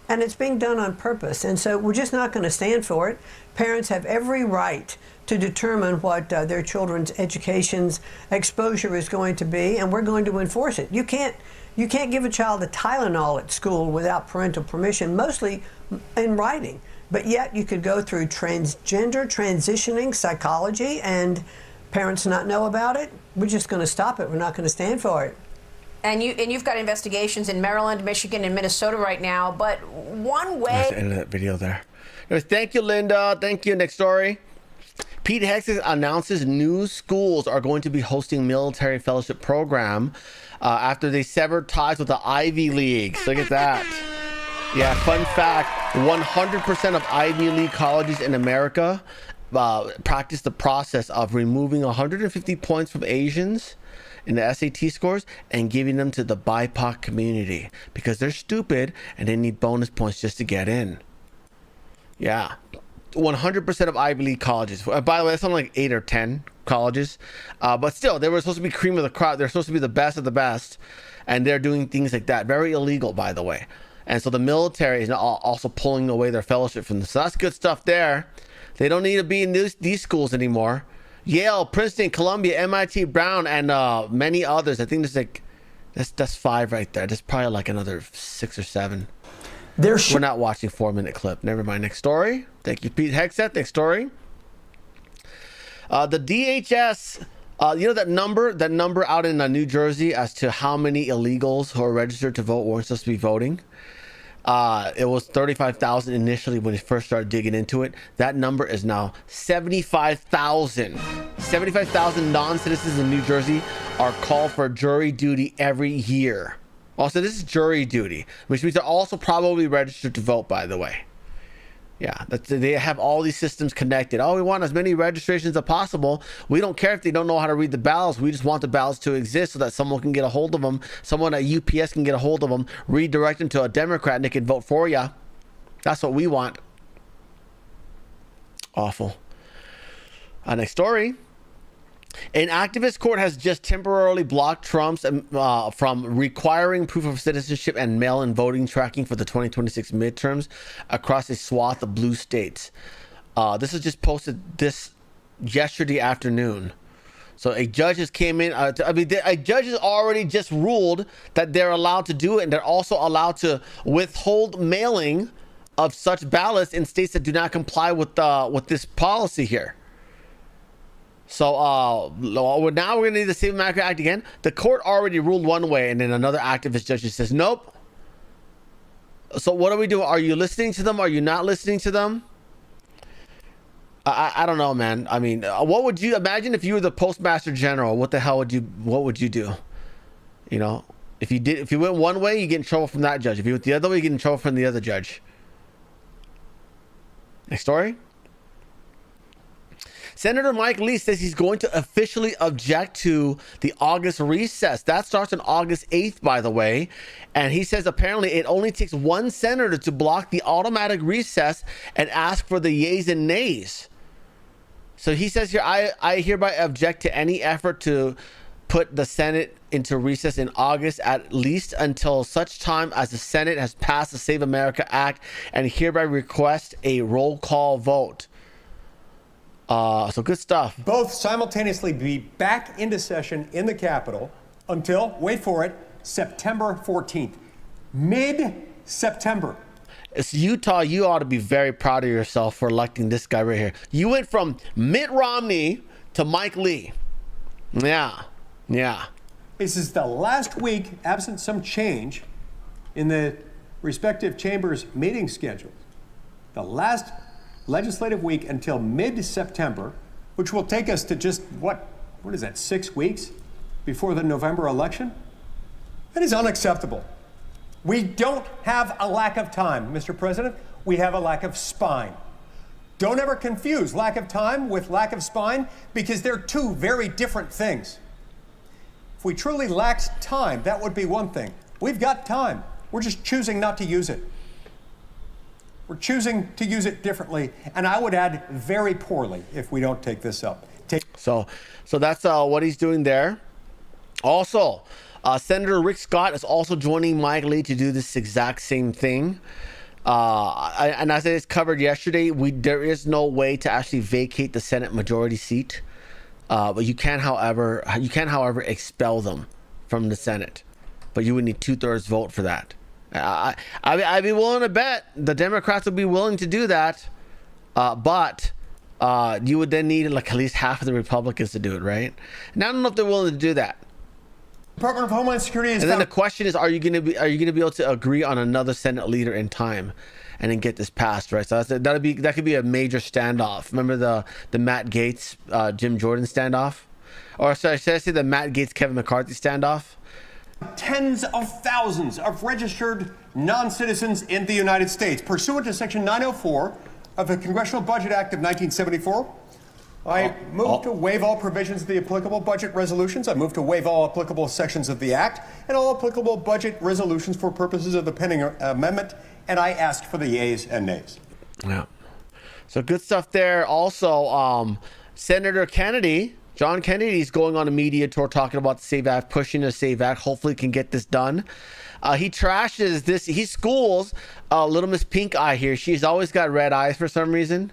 and it's being done on purpose. And so we're just not going to stand for it. Parents have every right to determine what their children's education's exposure is going to be, and we're going to enforce it. You can't give a child a Tylenol at school without parental permission, mostly in writing. But yet you could go through transgender transitioning psychology and parents not know about it. We're just going to stop it. We're not going to stand for it. And you've got investigations in Maryland, Michigan, and Minnesota right now. But one way. That's the end of that video there. Anyways, thank you, Linda. Thank you. Next story. Pete Hegseth announces new schools are going to be hosting military fellowship program after they severed ties with the Ivy Leagues. Look at that. Yeah, fun fact, 100% of Ivy League colleges in America practice the process of removing 150 points from Asians in the SAT scores and giving them to the BIPOC community because they're stupid and they need bonus points just to get in. Yeah, 100% of Ivy League colleges. By the way, that's only like 8 or 10 colleges. But still, they were supposed to be cream of the crop. They're supposed to be the best of the best. And they're doing things like that. Very illegal, by the way. And so the military is also pulling away their fellowship from them. So that's good stuff there. They don't need to be in these schools anymore. Yale, Princeton, Columbia, MIT, Brown, and many others. I think there's like, that's 5 right there. There's probably like another 6 or 7. We're not watching 4-minute clip. Never mind. Next story. Thank you, Pete Hegseth. Next story. The DHS, you know that number out in New Jersey as to how many illegals who are registered to vote weren't supposed to be voting? It was 35,000 initially when we first started digging into it. That number is now 75,000. 75,000 non-citizens in New Jersey are called for jury duty every year. Also, this is jury duty, which means they're also probably registered to vote, by the way. Yeah, they have all these systems connected. Oh, we want as many registrations as possible. We don't care if they don't know how to read the ballots. We just want the ballots to exist so that someone can get a hold of them. Someone at UPS can get a hold of them, redirect them to a Democrat, and they can vote for you. That's what we want. Awful. Next story. An activist court has just temporarily blocked Trump's from requiring proof of citizenship and mail-in voting tracking for the 2026 midterms across a swath of blue states. This was just posted this yesterday afternoon. So a judge has came in. A judge has already just ruled that they're allowed to do it, and they're also allowed to withhold mailing of such ballots in states that do not comply with this policy here. So now we're going to need the Save America Act again. The court already ruled one way, and then another activist judge just says, nope. So what do we do? Are you listening to them? Are you not listening to them? I don't know, man. I mean, what would you imagine if you were the Postmaster General? What would you do? You know, if you went one way, you get in trouble from that judge. If you went the other way, you get in trouble from the other judge. Next story. Senator Mike Lee says he's going to officially object to the August recess. That starts on August 8th, by the way. And he says apparently it only takes one senator to block the automatic recess and ask for the yeas and nays. So he says here, I hereby object to any effort to put the Senate into recess in August, at least until such time as the Senate has passed the Save America Act, and hereby request a roll call vote. So good stuff. Both simultaneously be back into session in the Capitol until, wait for it, September 14th. Mid-September. It's Utah. You ought to be very proud of yourself for electing this guy right here. You went from Mitt Romney to Mike Lee. Yeah. This is the last week, absent some change in the respective chambers' meeting schedules. The last legislative week until mid-September, which will take us to just, what is that, 6 weeks before the November election? That is unacceptable. We don't have a lack of time, Mr. President. We have a lack of spine. Don't ever confuse lack of time with lack of spine, because they're two very different things. If we truly lacked time, that would be one thing. We've got time. We're just choosing not to use it. We're choosing to use it differently, and I would add very poorly if we don't take this up. So that's what he's doing there. Also, Senator Rick Scott is also joining Mike Lee to do this exact same thing. And as it's covered yesterday, there is no way to actually vacate the Senate majority seat, but you can, however, expel them from the Senate. But you would need 2/3 vote for that. I'd be willing to bet the Democrats would be willing to do that, but you would then need like at least half of the Republicans to do it, right? And I don't know if they're willing to do that. Department of Homeland Security is. And then the question is, are you going to be able to agree on another Senate leader in time, and then get this passed, right? So that could be a major standoff. Remember the Matt Gaetz, Jim Jordan standoff, or sorry, should I say the Matt Gaetz, Kevin McCarthy standoff? Tens of thousands of registered non-citizens in the United States. Pursuant to Section 904 of the Congressional Budget Act of 1974, I move to waive all provisions of the applicable budget resolutions. I move to waive all applicable sections of the Act and all applicable budget resolutions for purposes of the pending amendment, and I ask for the yeas and nays. Yeah. So good stuff there. Also, Senator Kennedy, John Kennedy, is going on a media tour talking about the SAVE Act, pushing the SAVE Act. Hopefully can get this done. He trashes this. He schools Little Miss Pink Eye here. She's always got red eyes for some reason.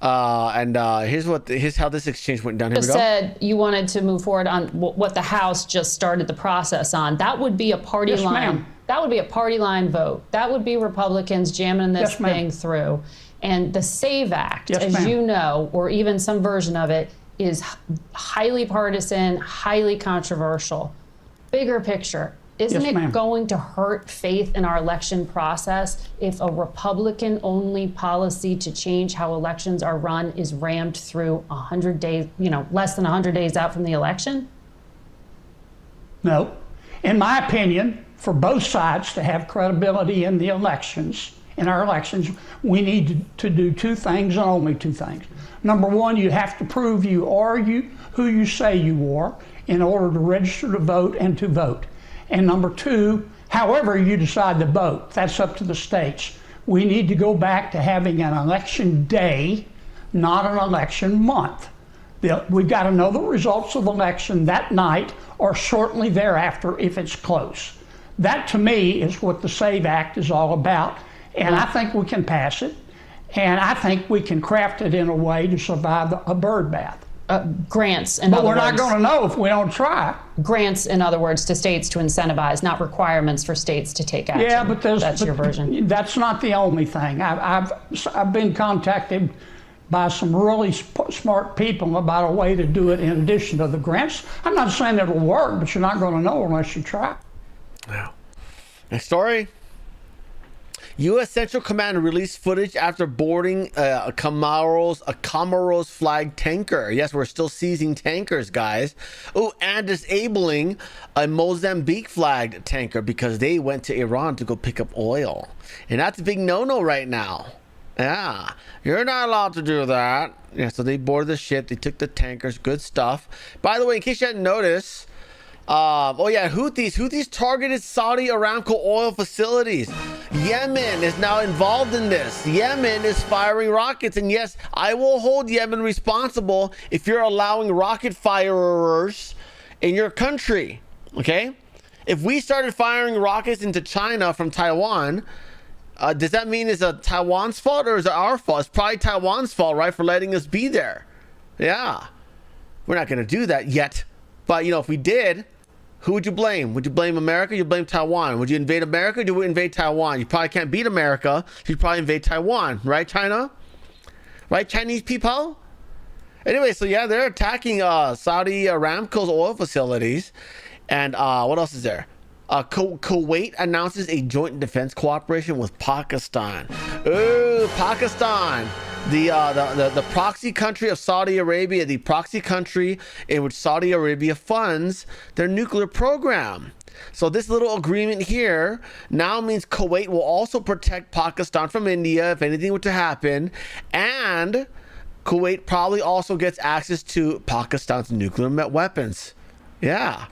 Here's how this exchange went down. Here we go. Said you wanted to move forward on what the House just started the process on. That would be a party line. Ma'am. That would be a party line vote. That would be Republicans jamming this thing through. And the SAVE Act, as you know, or even some version of it, is highly partisan, highly controversial. Bigger picture, isn't it going to hurt faith in our election process if a Republican-only policy to change how elections are run is rammed through 100 days, less than 100 days out from the election? No. In my opinion, for both sides to have credibility in the elections, in our elections, we need to do two things and only two things. Number one, you have to prove you are who you say you are in order to register to vote and to vote. And number two, however you decide to vote, that's up to the states. We need to go back to having an election day, not an election month. We've got to know the results of the election that night or shortly thereafter if it's close. That, to me, is what the SAVE Act is all about. And I think we can pass it. And I think we can craft it in a way to survive a bird bath. Grants, but we're not going to know if we don't try. Grants, in other words, to states to incentivize, not requirements for states to take action. Yeah, but that's your version. That's not the only thing. I've been contacted by some really smart people about a way to do it in addition to the grants. I'm not saying it'll work, but you're not going to know unless you try. Yeah. Next story. U.S. Central Command released footage after boarding a Comoros flag tanker. Yes, we're still seizing tankers, guys. Oh, and disabling a Mozambique flagged tanker because they went to Iran to go pick up oil. And that's a big no-no right now. Yeah, you're not allowed to do that. Yeah, so they boarded the ship. They took the tankers. Good stuff. By the way, in case you hadn't noticed, Houthis targeted Saudi Aramco oil facilities. Yemen is now involved in this. Yemen is firing rockets, and yes, I will hold Yemen responsible if you're allowing rocket firers in your country. Okay, if we started firing rockets into China from Taiwan, does that mean it's Taiwan's fault or is it our fault? It's probably Taiwan's fault, right, for letting us be there. Yeah, we're not going to do that yet, but if we did, who would you blame? Would you blame America? You blame Taiwan. Would you invade America? Or do you invade Taiwan? You probably can't beat America. You'd probably invade Taiwan, right, China? Right, Chinese people? Anyway, so yeah, they're attacking Saudi Aramco's oil facilities. And what else is there? Kuwait announces a joint defense cooperation with Pakistan. Ooh, Pakistan. The proxy country of Saudi Arabia, the proxy country in which Saudi Arabia funds their nuclear program. So this little agreement here now means Kuwait will also protect Pakistan from India if anything were to happen, and Kuwait probably also gets access to Pakistan's nuclear weapons. Yeah,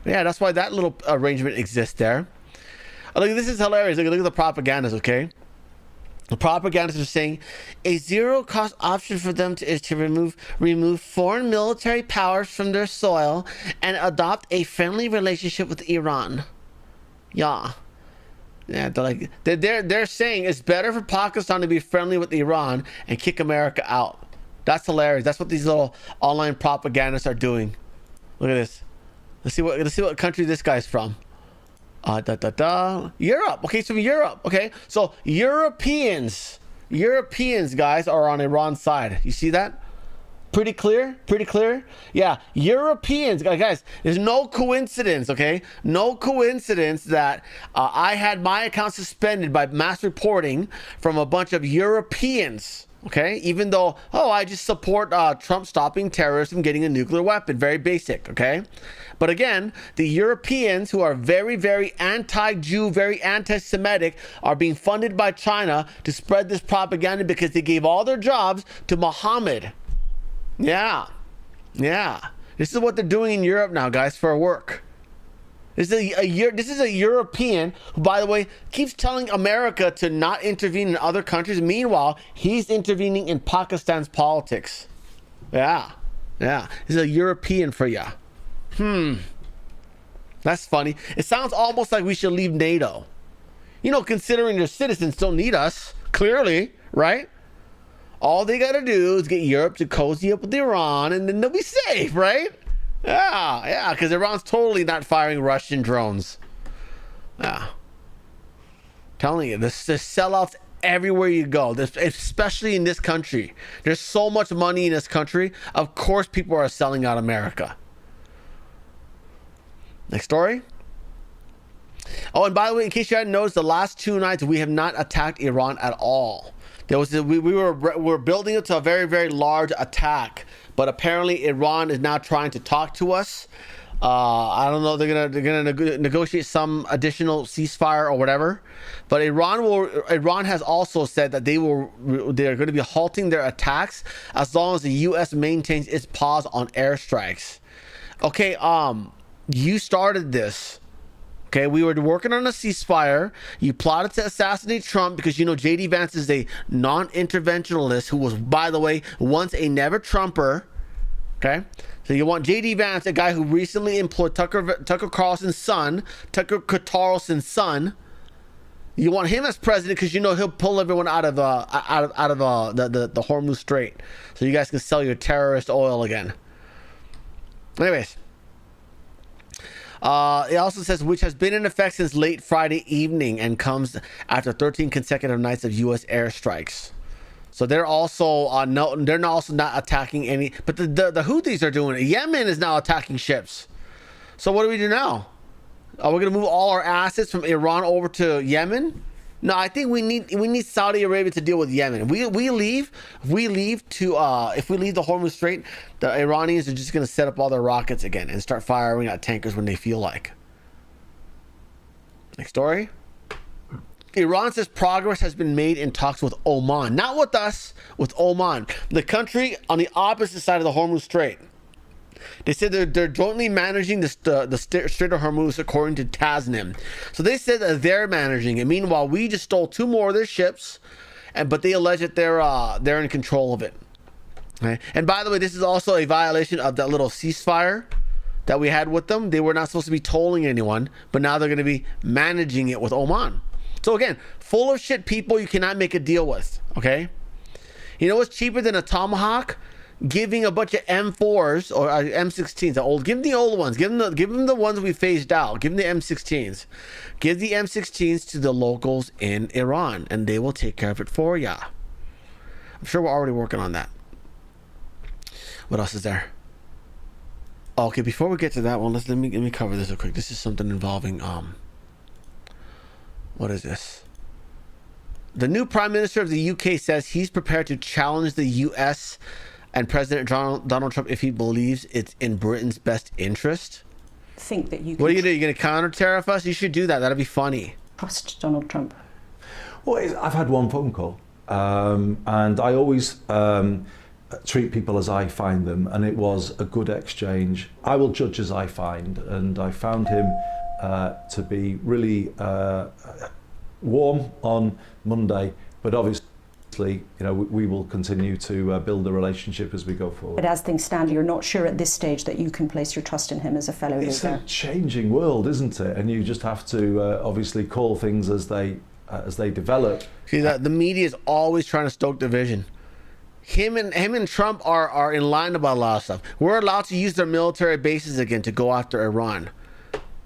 that's why that little arrangement exists there. Look, this is hilarious. Look at the propagandas, okay? The propagandists are saying a zero-cost option for them is to remove foreign military powers from their soil and adopt a friendly relationship with Iran. Yeah, they're saying it's better for Pakistan to be friendly with Iran and kick America out. That's hilarious. That's what these little online propagandists are doing. Look at this. Let's see what country this guy's from. Europe. Okay, so Europe. Okay, so Europeans, guys, are on Iran's side. You see that? Pretty clear. Yeah, Europeans, guys. There's no coincidence. Okay, no coincidence that I had my account suspended by mass reporting from a bunch of Europeans. Okay, even though I just support Trump stopping terrorists from getting a nuclear weapon. Very basic. Okay. But again, the Europeans, who are very, very anti-Jew, very anti-Semitic, are being funded by China to spread this propaganda because they gave all their jobs to Muhammad. Yeah. This is what they're doing in Europe now, guys, for work. This is a European who, by the way, keeps telling America to not intervene in other countries. Meanwhile, he's intervening in Pakistan's politics. Yeah. This is a European for ya. That's funny. It sounds almost like we should leave NATO. Considering their citizens don't need us, clearly, right? All they got to do is get Europe to cozy up with Iran and then they'll be safe, right? Yeah, because Iran's totally not firing Russian drones. Yeah. Telling you, there's sellouts everywhere you go, especially in this country. There's so much money in this country. Of course, people are selling out America. Next story. Oh, and by the way, in case you hadn't noticed, the last 2 nights we have not attacked Iran at all. We were building up to a very, very large attack, but apparently Iran is now trying to talk to us. I don't know. They're gonna negotiate some additional ceasefire or whatever. But Iran has also said that they're going to be halting their attacks as long as the U.S. maintains its pause on airstrikes. Okay. You started this. Okay, we were working on a ceasefire. You plotted to assassinate Trump because J.D. Vance is a non-interventionalist who was, by the way, once a never Trumper. Okay, so you want J.D. Vance, a guy who recently employed Tucker Carlson's son, You want him as president because you know he'll pull everyone out of the Hormuz Strait, so you guys can sell your terrorist oil again. Anyways, it also says which has been in effect since late Friday evening and comes after 13 consecutive nights of U.S. airstrikes. So they're also they're also not attacking any, but the Houthis are doing it. Yemen is now attacking ships. So what do we do now? Are we going to move all our assets from Iran over to Yemen? No, I think we need Saudi Arabia to deal with Yemen. If we leave the Hormuz Strait, the Iranians are just going to set up all their rockets again and start firing at tankers when they feel like. Next story. Iran says progress has been made in talks with Oman, not with us, with Oman, the country on the opposite side of the Hormuz Strait. They said they're jointly managing the Strait of Hormuz, according to Tasnim. So they said that they're managing it. Meanwhile, we just stole 2 more of their ships, but they allege that they're in control of it. Okay? And by the way, this is also a violation of that little ceasefire that we had with them. They were not supposed to be tolling anyone, but now they're going to be managing it with Oman. So again, full of shit people you cannot make a deal with. Okay, you know what's cheaper than a Tomahawk? Giving a bunch of M4s or M16s, give them the old ones. Give them the ones we phased out. Give them the M16s. Give the M16s to the locals in Iran, and they will take care of it for ya. I'm sure we're already working on that. What else is there? Okay, before we get to that one, let me cover this real quick. This is something involving what is this? The new Prime Minister of the UK says he's prepared to challenge the US and President Donald Trump if he believes it's in Britain's best interest. Think that you can. What are you going to do? You're going to counter tariff us? You should do that. That'd be funny. Trust Donald Trump. Well, I've had one phone call, and I always treat people as I find them, and it was a good exchange. I will judge as I find, and I found him to be really warm on Monday, but obviously, we will continue to build a relationship as we go forward. But as things stand, you're not sure at this stage that you can place your trust in him as a fellow leader. It's a changing world, isn't it? And you just have to obviously call things as they develop. See, that the media is always trying to stoke division. Him and Trump are in line about a lot of stuff. We're allowed to use their military bases again to go after Iran.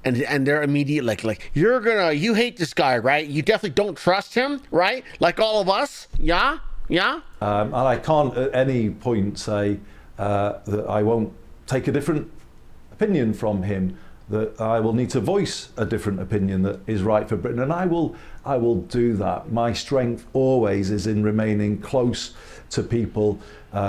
And they're immediate like you hate this guy, right? You definitely don't trust him, right? Like all of us, yeah. And I can't at any point say that I won't take a different opinion from him. That I will need to voice a different opinion that is right for Britain, and I will do that. My strength always is in remaining close to people,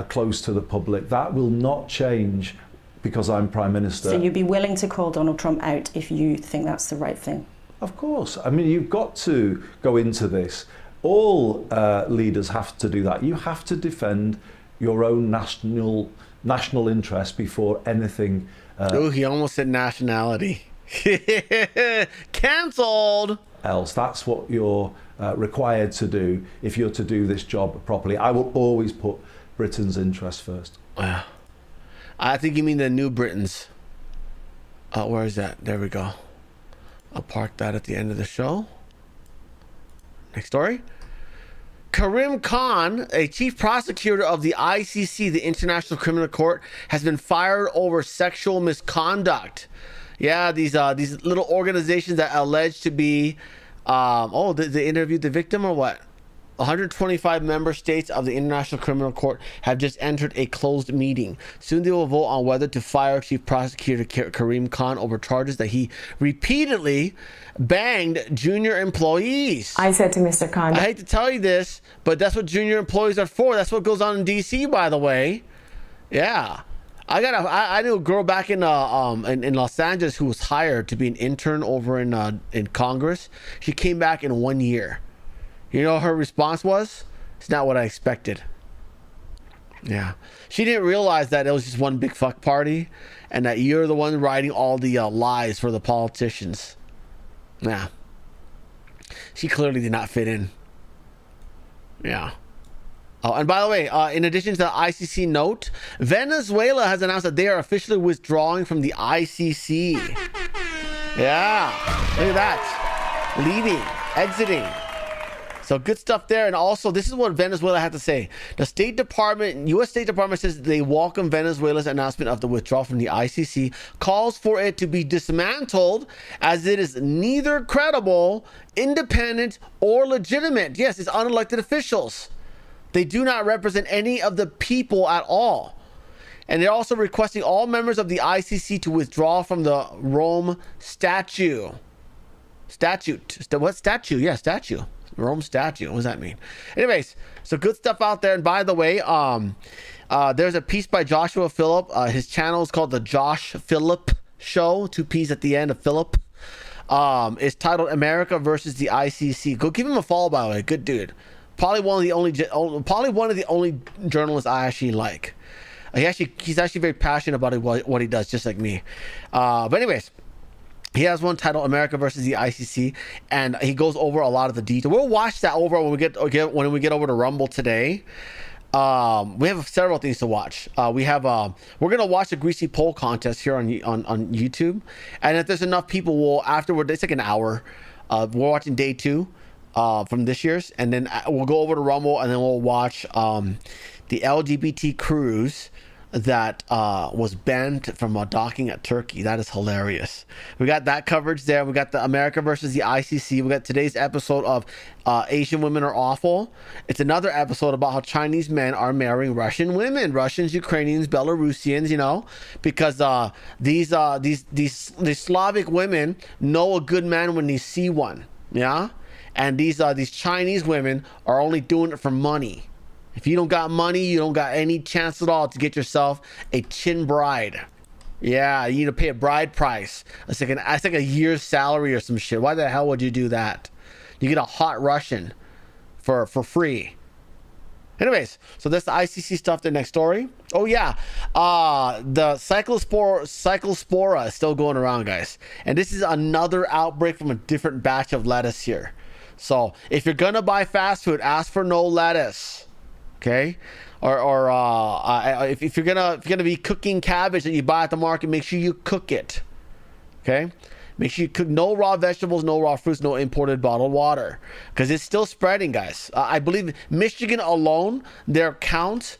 close to the public. That will not change because I'm Prime Minister. So you'd be willing to call Donald Trump out if you think that's the right thing? Of course. I mean, you've got to go into this. All leaders have to do that. You have to defend your own national interest before anything. Oh, he almost said nationality. Cancelled. Else, that's what you're required to do if you're to do this job properly. I will always put Britain's interest first. Wow. I think you mean the New Britons. Where is that? There we go. I'll park that at the end of the show. Next story. Karim Khan, a chief prosecutor of the ICC, the International Criminal Court, has been fired over sexual misconduct. Yeah, these little organizations that allege to be, they interviewed the victim or what? 125 member states of the International Criminal Court have just entered a closed meeting. Soon they will vote on whether to fire Chief Prosecutor Karim Khan over charges that he repeatedly banged junior employees. I said to Mr. Khan, I hate to tell you this, but that's what junior employees are for. That's what goes on in D.C., by the way. Yeah. I knew a girl back in Los Angeles who was hired to be an intern over in Congress. She came back in 1 year. You know what her response was? It's not what I expected. Yeah. She didn't realize that it was just one big fuck party and that you're the one writing all the lies for the politicians. Yeah. She clearly did not fit in. Yeah. And by the way, in addition to the ICC note, Venezuela has announced that they are officially withdrawing from the ICC. Yeah, look at that. Leaving, exiting. So good stuff there. And also, this is what Venezuela had to say. The State Department, U.S. State Department says they welcome Venezuela's announcement of the withdrawal from the ICC, calls for it to be dismantled as it is neither credible, independent, or legitimate. Yes, it's unelected officials. They do not represent any of the people at all. And they're also requesting all members of the ICC to withdraw from the Rome Statute. What statue? Yeah, statue. Rome Statute. What does that mean? Anyways, so good stuff out there. And by the way, there's a piece by Joshua Phillip. His channel is called the Josh Phillip Show. 2 P's at the end of Phillip. It's titled America versus the ICC. Go give him a follow, by the way. Good dude. Probably one of the only journalists I actually like. He's actually very passionate about what he does, just like me. But anyways, he has one titled America versus the ICC, and he goes over a lot of the detail. We'll watch that over when we get over to Rumble today. We have several things to watch. We're gonna watch the greasy poll contest here on YouTube, and if there's enough people, we'll afterward. It's like an hour. We're watching day 2 from this year's, and then we'll go over to Rumble, and then we'll watch the LGBT cruise that was banned from docking at Turkey. That is hilarious. We got that coverage there. We got the America versus the ICC. We got today's episode of Asian Women Are Awful. It's another episode about how Chinese men are marrying Russian women, Russians, Ukrainians, Belarusians, because these Slavic women know a good man when they see one. Yeah. And these Chinese women are only doing it for money. If you don't got money, you don't got any chance at all to get yourself a chin bride. Yeah, you need to pay a bride price. That's like a year's salary or some shit. Why the hell would you do that? You get a hot Russian for free. Anyways, so that's the ICC stuff. The next story. Oh yeah, the cyclospora is still going around, guys. And this is another outbreak from a different batch of lettuce here. So if you're gonna buy fast food, ask for no lettuce. Okay, or if you're gonna be cooking cabbage that you buy at the market, make sure you cook it. Okay, make sure you cook no raw vegetables, no raw fruits, no imported bottled water, because it's still spreading, guys. I believe Michigan alone, their count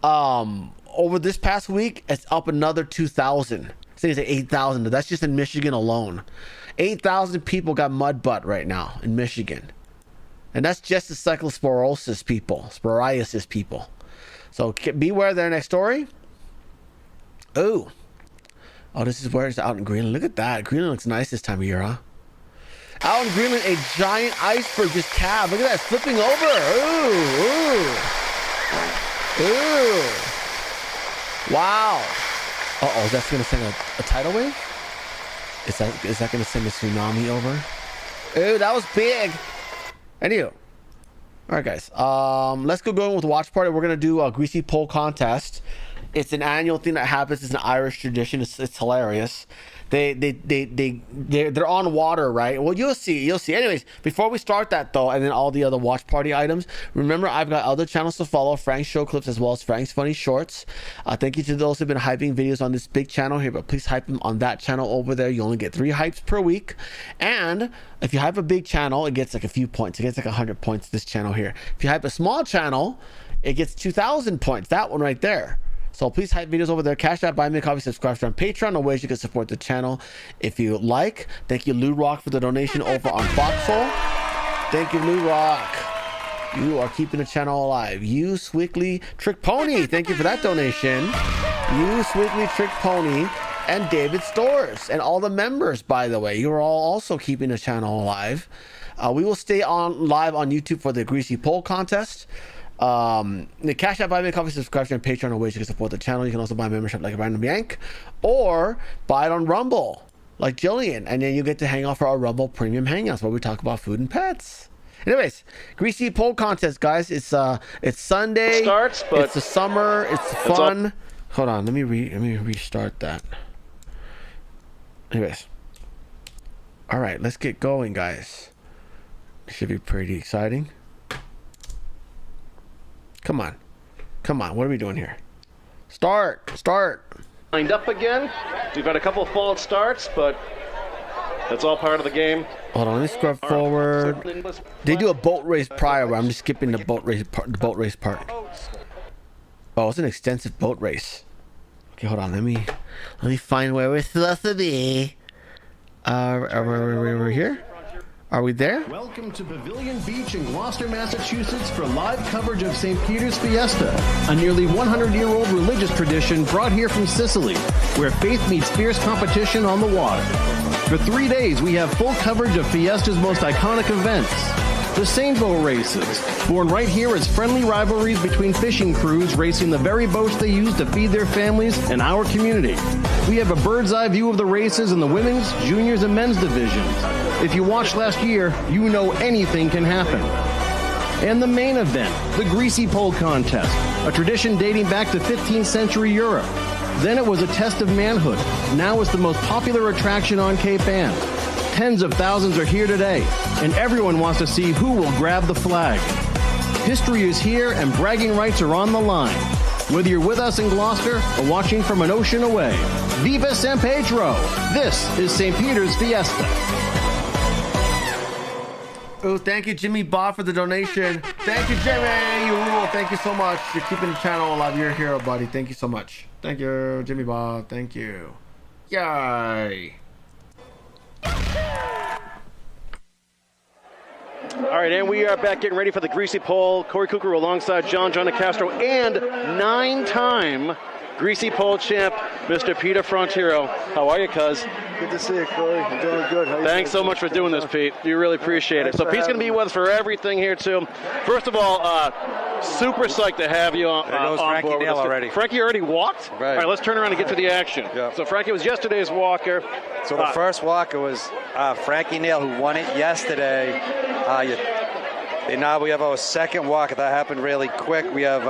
over this past week is up another 2,000. I think it's like 8,000. That's just in Michigan alone. 8,000 people got mud butt right now in Michigan. And that's just the cyclosporiasis people. So beware there. Next story. Oh, this is where it's out in Greenland. Look at that. Greenland looks nice this time of year, huh? Out in Greenland, a giant iceberg just calved. Look at that, flipping over. Ooh. Wow. Is that going to send a tidal wave? Is that going to send a tsunami over? Ooh, that was big. Anywho, all right, guys. Let's go with watch party. We're gonna do a greasy pole contest. It's an annual thing that happens. It's an Irish tradition. It's hilarious. They're on water, right? Well, you'll see. Anyways, before we start that though, and then all the other watch party items, remember I've got other channels to follow: Frank's Show Clips as well as Frank's Funny Shorts. Thank you to those who've been hyping videos on this big channel here, but please hype them on that channel over there. You only get 3 hypes per week, and if you hype a big channel, it gets like a few points. It gets like 100 points. This channel here. If you hype a small channel, it gets 2,000 points. That one right there. So please hype videos over there. Cash out, buy me a coffee, subscribe to on Patreon. No ways you can support the channel if you like. Thank you, Lou Rock, for the donation over on Foxhole. Thank you, Lou Rock. You are keeping the channel alive. You Swickly Trick Pony. Thank you for that donation. You Swickly Trick Pony and David Stores and all the members, by the way. You are all also keeping the channel alive. We will stay live on YouTube for the Greasy Poll contest. The Cash App, buy me a coffee, subscribe to on Patreon, or ways you can support the channel. You can also buy a membership like a Random Yank, or buy it on Rumble like Jillian, and then you get to hang out for our Rumble Premium Hangouts where we talk about food and pets. Anyways, Greasy Poll contest, guys. It's Sunday. It starts, but it's the summer. It's fun. Hold on, let me restart that. Anyways, all right, let's get going, guys. It should be pretty exciting. Come on. Come on. What are we doing here? Start. Lined up again. We've had a couple of false starts, but that's all part of the game. Hold on, let me scrub forward. They do a boat race prior, but I'm just skipping the boat race part. Oh, it's an extensive boat race. Okay, hold on. Let me find where we're supposed to be. Are we here? Are we there? Welcome to Pavilion Beach in Gloucester, Massachusetts for live coverage of St. Peter's Fiesta, a nearly 100-year-old religious tradition brought here from Sicily, where faith meets fierce competition on the water. For 3 days, we have full coverage of Fiesta's most iconic events. The Seine Boat Races, born right here as friendly rivalries between fishing crews racing the very boats they use to feed their families and our community. We have a bird's eye view of the races in the women's, juniors, and men's divisions. If you watched last year, you know anything can happen. And the main event, the Greasy Pole Contest, a tradition dating back to 15th century Europe. Then it was a test of manhood. Now it's the most popular attraction on Cape Ann. Tens of thousands are here today, and everyone wants to see who will grab the flag. History is here, and bragging rights are on the line. Whether you're with us in Gloucester or watching from an ocean away, Viva San Pedro! This is St. Peter's Fiesta. Oh, thank you, Jimmy Bob, for the donation. Thank you, Jimmy. You rule. Thank you so much. You're keeping the channel alive. You're a hero, buddy. Thank you so much. Thank you, Jimmy Bob. Thank you. Yay. All right, and we are back getting ready for the Greasy Pole. Corey Cooker alongside John Castro and 9-time Greasy Pole champ, Mr. Peter Frontiero. How are you, cuz? Good to see you, Corey. I'm doing good. Thanks so much for doing this, Pete. We really appreciate it. So Pete's going to be with us for everything here, too. First of all, super psyched to have you on, on Frankie board with Nail us. already. Frankie already walked? Right. All right, let's turn around and get to the action. Yeah. So Frankie was yesterday's walker. So the first walker was Frankie Nail, who won it yesterday. And now we have our second walker. That happened really quick. We have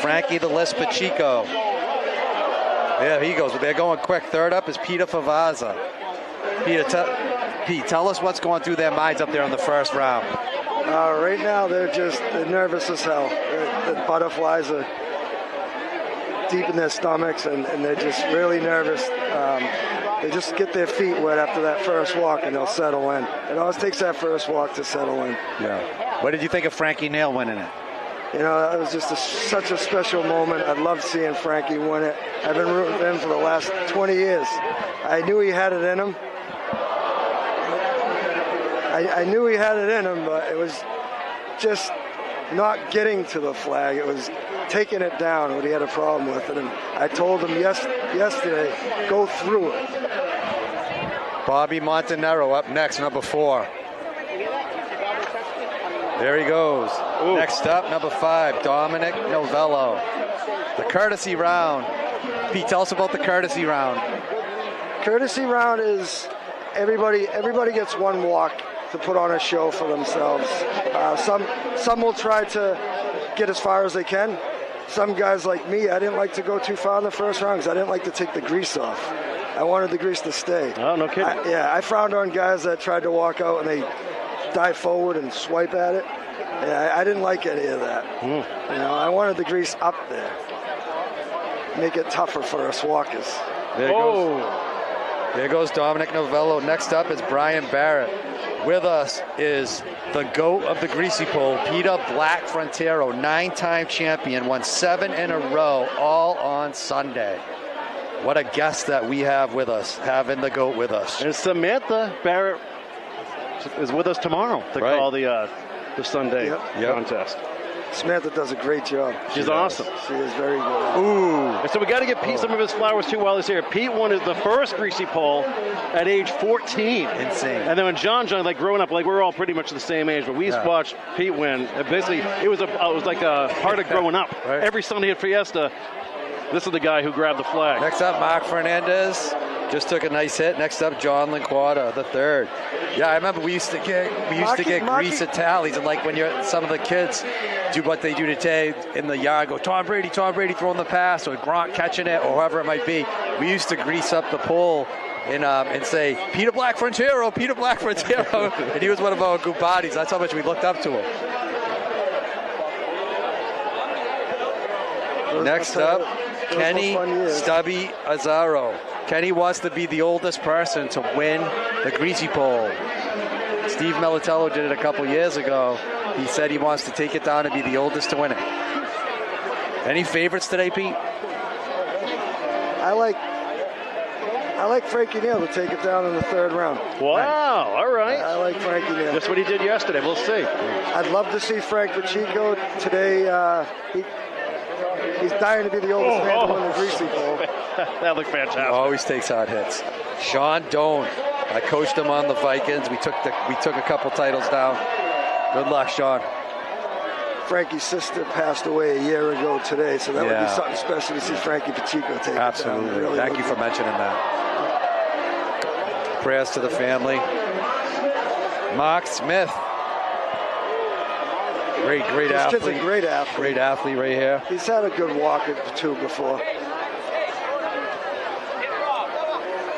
Frankie the Lisp Pacheco. There he goes. They're going quick. Third up is Peter Favazza. Pete, tell us what's going through their minds up there in the first round. Right now, they're nervous as hell. The butterflies are deep in their stomachs, and they're just really nervous. They just get their feet wet after that first walk, and they'll settle in. It always takes that first walk to settle in. Yeah. What did you think of Frankie Nail winning it? You know, that was just such a special moment. I loved seeing Frankie win it. I've been rooting for him for the last 20 years. I knew he had it in him. I knew he had it in him, but it was just not getting to the flag. It was taking it down what he had a problem with it. And I told him yesterday, go through it. Bobby Montanaro up next, number 4. There he goes. Ooh. Next up, number 5, Dominic Novello. The courtesy round. Pete, tell us about the courtesy round. Courtesy round is everybody gets one walk to put on a show for themselves. Some will try to get as far as they can. Some guys like me, I didn't like to go too far in the first round because I didn't like to take the grease off. I wanted the grease to stay. Oh, no kidding. I frowned on guys that tried to walk out and they dive forward and swipe at it. I didn't like any of that. You know, I wanted the grease up there. Make it tougher for us walkers. There goes Dominic Novello. Next up is Brian Barrett. With us is the GOAT of the Greasy Pole, Peter Black Frontiero, 9-time champion, won 7 in a row, all on Sunday. What a guest that we have with us, having the GOAT with us. And Samantha Barrett is with us tomorrow to call the Sunday contest. Samantha does a great job. She's awesome. She is very good. Ooh. And so we got to give Pete some of his flowers, too, while he's here. Pete won the first Greasy Pole at age 14. Insane. And then when John, like growing up, like we're all pretty much the same age, but we watched Pete win. Basically, it was like a part of growing up. Right. Every Sunday at Fiesta, this is the guy who grabbed the flag. Next up, Mark Fernandez. Just took a nice hit. Next up, John Linquata, the 3rd. Yeah, I remember we used to get grease at tallies, and like when some of the kids do what they do today in the yard, go Tom Brady throwing the pass, or Gronk catching it, or whoever it might be. We used to grease up the pole and say Peter Black Frontiero, and he was one of our good bodies. That's how much we looked up to him. Next up, Kenny Stubby Azzaro. Kenny wants to be the oldest person to win the Greasy Pole. Steve Melitello did it a couple years ago. He said he wants to take it down and be the oldest to win it. Any favorites today, Pete? I like Frankie Neal to take it down in the third round. Wow, all right. I like Frankie Neal. That's what he did yesterday. We'll see. I'd love to see Frank Pacheco today. He's dying to be the oldest man to win the Greasy Pole. That looked fantastic. He always takes hard hits. Sean Doan. I coached him on the Vikings. We took a couple titles down. Good luck, Sean. Frankie's sister passed away a year ago today, so that would be something special to see Frankie Pacheco take Absolutely. it down. Really Thank you for mentioning that. Prayers to the family. Mark Smith. Great This athlete. kid's a great athlete. Great athlete right here. He's had a good walk or two before.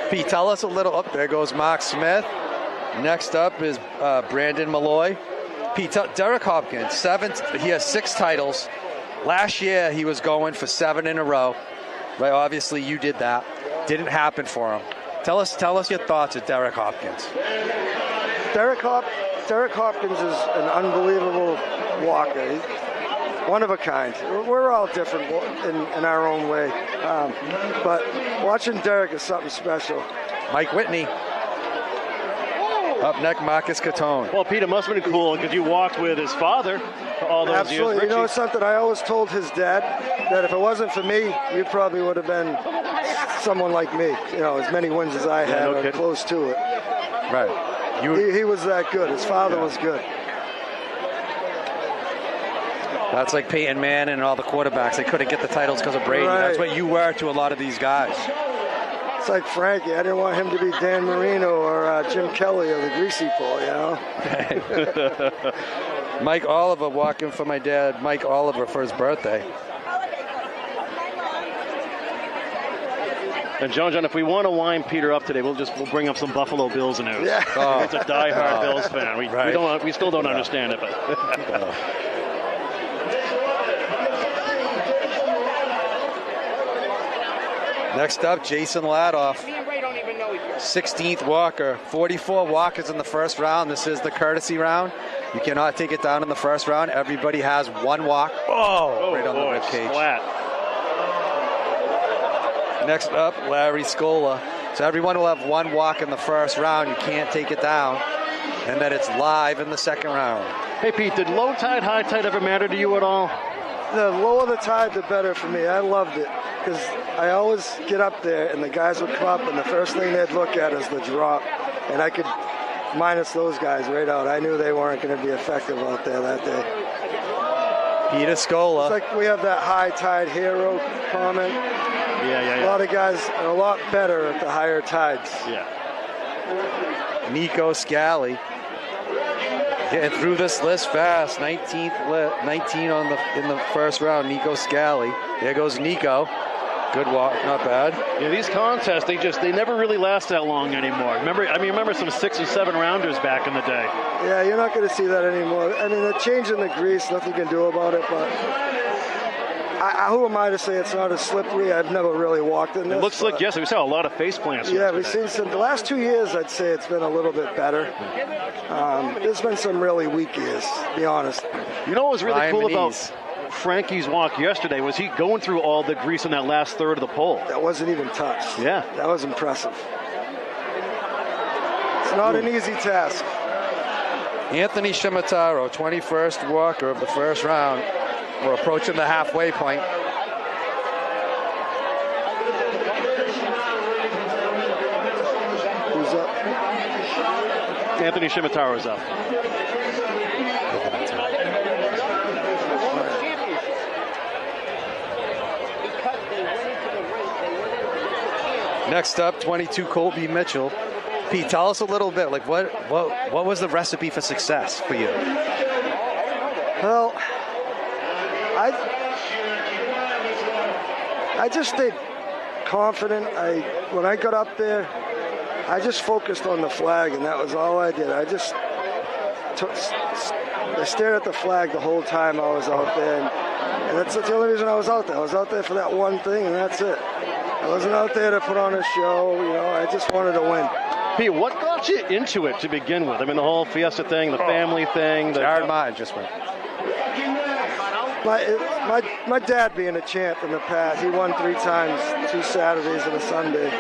Pete, tell us a little. Up there goes Mark Smith. Next up is Brandon Malloy. Pete, Derek Hopkins, he has 6 titles. Last year he was going for 7 in a row. Right? Obviously you did that. Didn't happen for him. Tell us your thoughts of Derek Hopkins. Derek Hopkins is an unbelievable walker. He's one of a kind. We're all different in our own way. But watching Derek is something special. Mike Whitney. Up next, Marcus Catone. Well, Pete, it must have been cool because you walked with his father for all those Absolutely. years. You know something? I always told his dad that if it wasn't for me, you probably would have been someone like me. You know, as many wins as I had, or close to it. Right. He was that good. His father was good. That's like Peyton Manning and all the quarterbacks. They couldn't get the titles because of Brady. Right. That's what you were to a lot of these guys. It's like Frankie. I didn't want him to be Dan Marino or Jim Kelly of the Greasy Pole, you know? Mike Oliver walking for my dad, Mike Oliver, for his birthday. And John, if we want to wind Peter up today, we'll bring up some Buffalo Bills news. Yeah. Oh. It's a diehard Bills fan. We still don't understand it, but. Next up, Jason Ladoff. 16th walker, 44 walkers in the first round. This is the courtesy round. You cannot take it down in the first round. Everybody has 1 walk. Right on the ribcage. Flat. Next up, Larry Scola. So everyone will have 1 walk in the first round. You can't take it down. And then it's live in the second round. Hey, Pete, did low tide, high tide ever matter to you at all? The lower the tide, the better for me. I loved it because I always get up there and the guys would come up and the first thing they'd look at is the drop. And I could minus those guys right out. I knew they weren't going to be effective out there that day. Peter Scola. It's like we have that high tide hero comment. Yeah. A lot of guys are a lot better at the higher tides. Yeah. Nico Scally. Getting through this list fast. 19 in the first round. Nico Scally. There goes Nico. Good walk, not bad. Yeah, these contests, they never really last that long anymore. Remember some 6 or 7 rounders back in the day. Yeah, you're not going to see that anymore. I mean, the change in the grease, nothing you can do about it, but who am I to say it's not as slippery? I've never really walked in this. It looks like, yes, we saw a lot of face plants. Yeah, we've seen some. The last 2 years, I'd say it's been a little bit better. There's been some really weak years, to be honest. You know what was really cool about Frankie's walk yesterday was he going through all the grease in that last third of the pole. That wasn't even touched. Yeah. That was impressive. It's not an easy task. Anthony Shimataro, 21st walker of the first round. We're approaching the halfway point. Who's up? Anthony Shimataro's up. Next up, 22 Colby Mitchell. Pete, tell us a little bit, like what was the recipe for success for you? Well, I just stayed confident. When I got up there, I just focused on the flag, and that was all I did. I just I stared at the flag the whole time I was out there, and that's the only reason I was out there. I was out there for that one thing, and that's it. I wasn't out there to put on a show. I just wanted to win. Pete, what got you into it to begin with? I mean, the whole Fiesta thing, the family thing. Jared Mine just went. My dad being a champ in the past, he won 3 times, 2 Saturdays and a Sunday.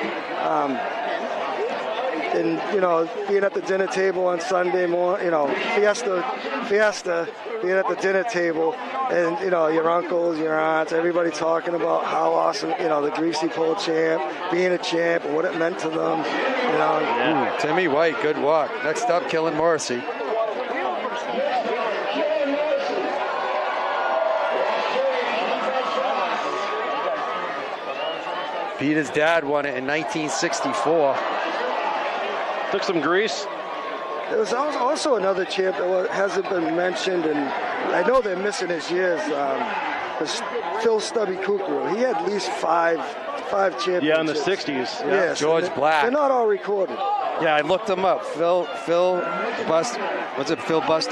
And, being at the dinner table on Sunday morning, Fiesta, being at the dinner table, and, your uncles, your aunts, everybody talking about how awesome, the greasy pole champ, being a champ, and what it meant to them, Timmy White, good walk. Next up, Killen Morrissey. Peter's dad won it in 1964. Took some grease. There was also another champ that hasn't been mentioned, and I know they're missing his years. Was Phil Stubby Kukru. He had at least five championships. Yeah, in the 60s. Yeah. Yes, George Black. They're not all recorded. Yeah, I looked them up. Phil Busty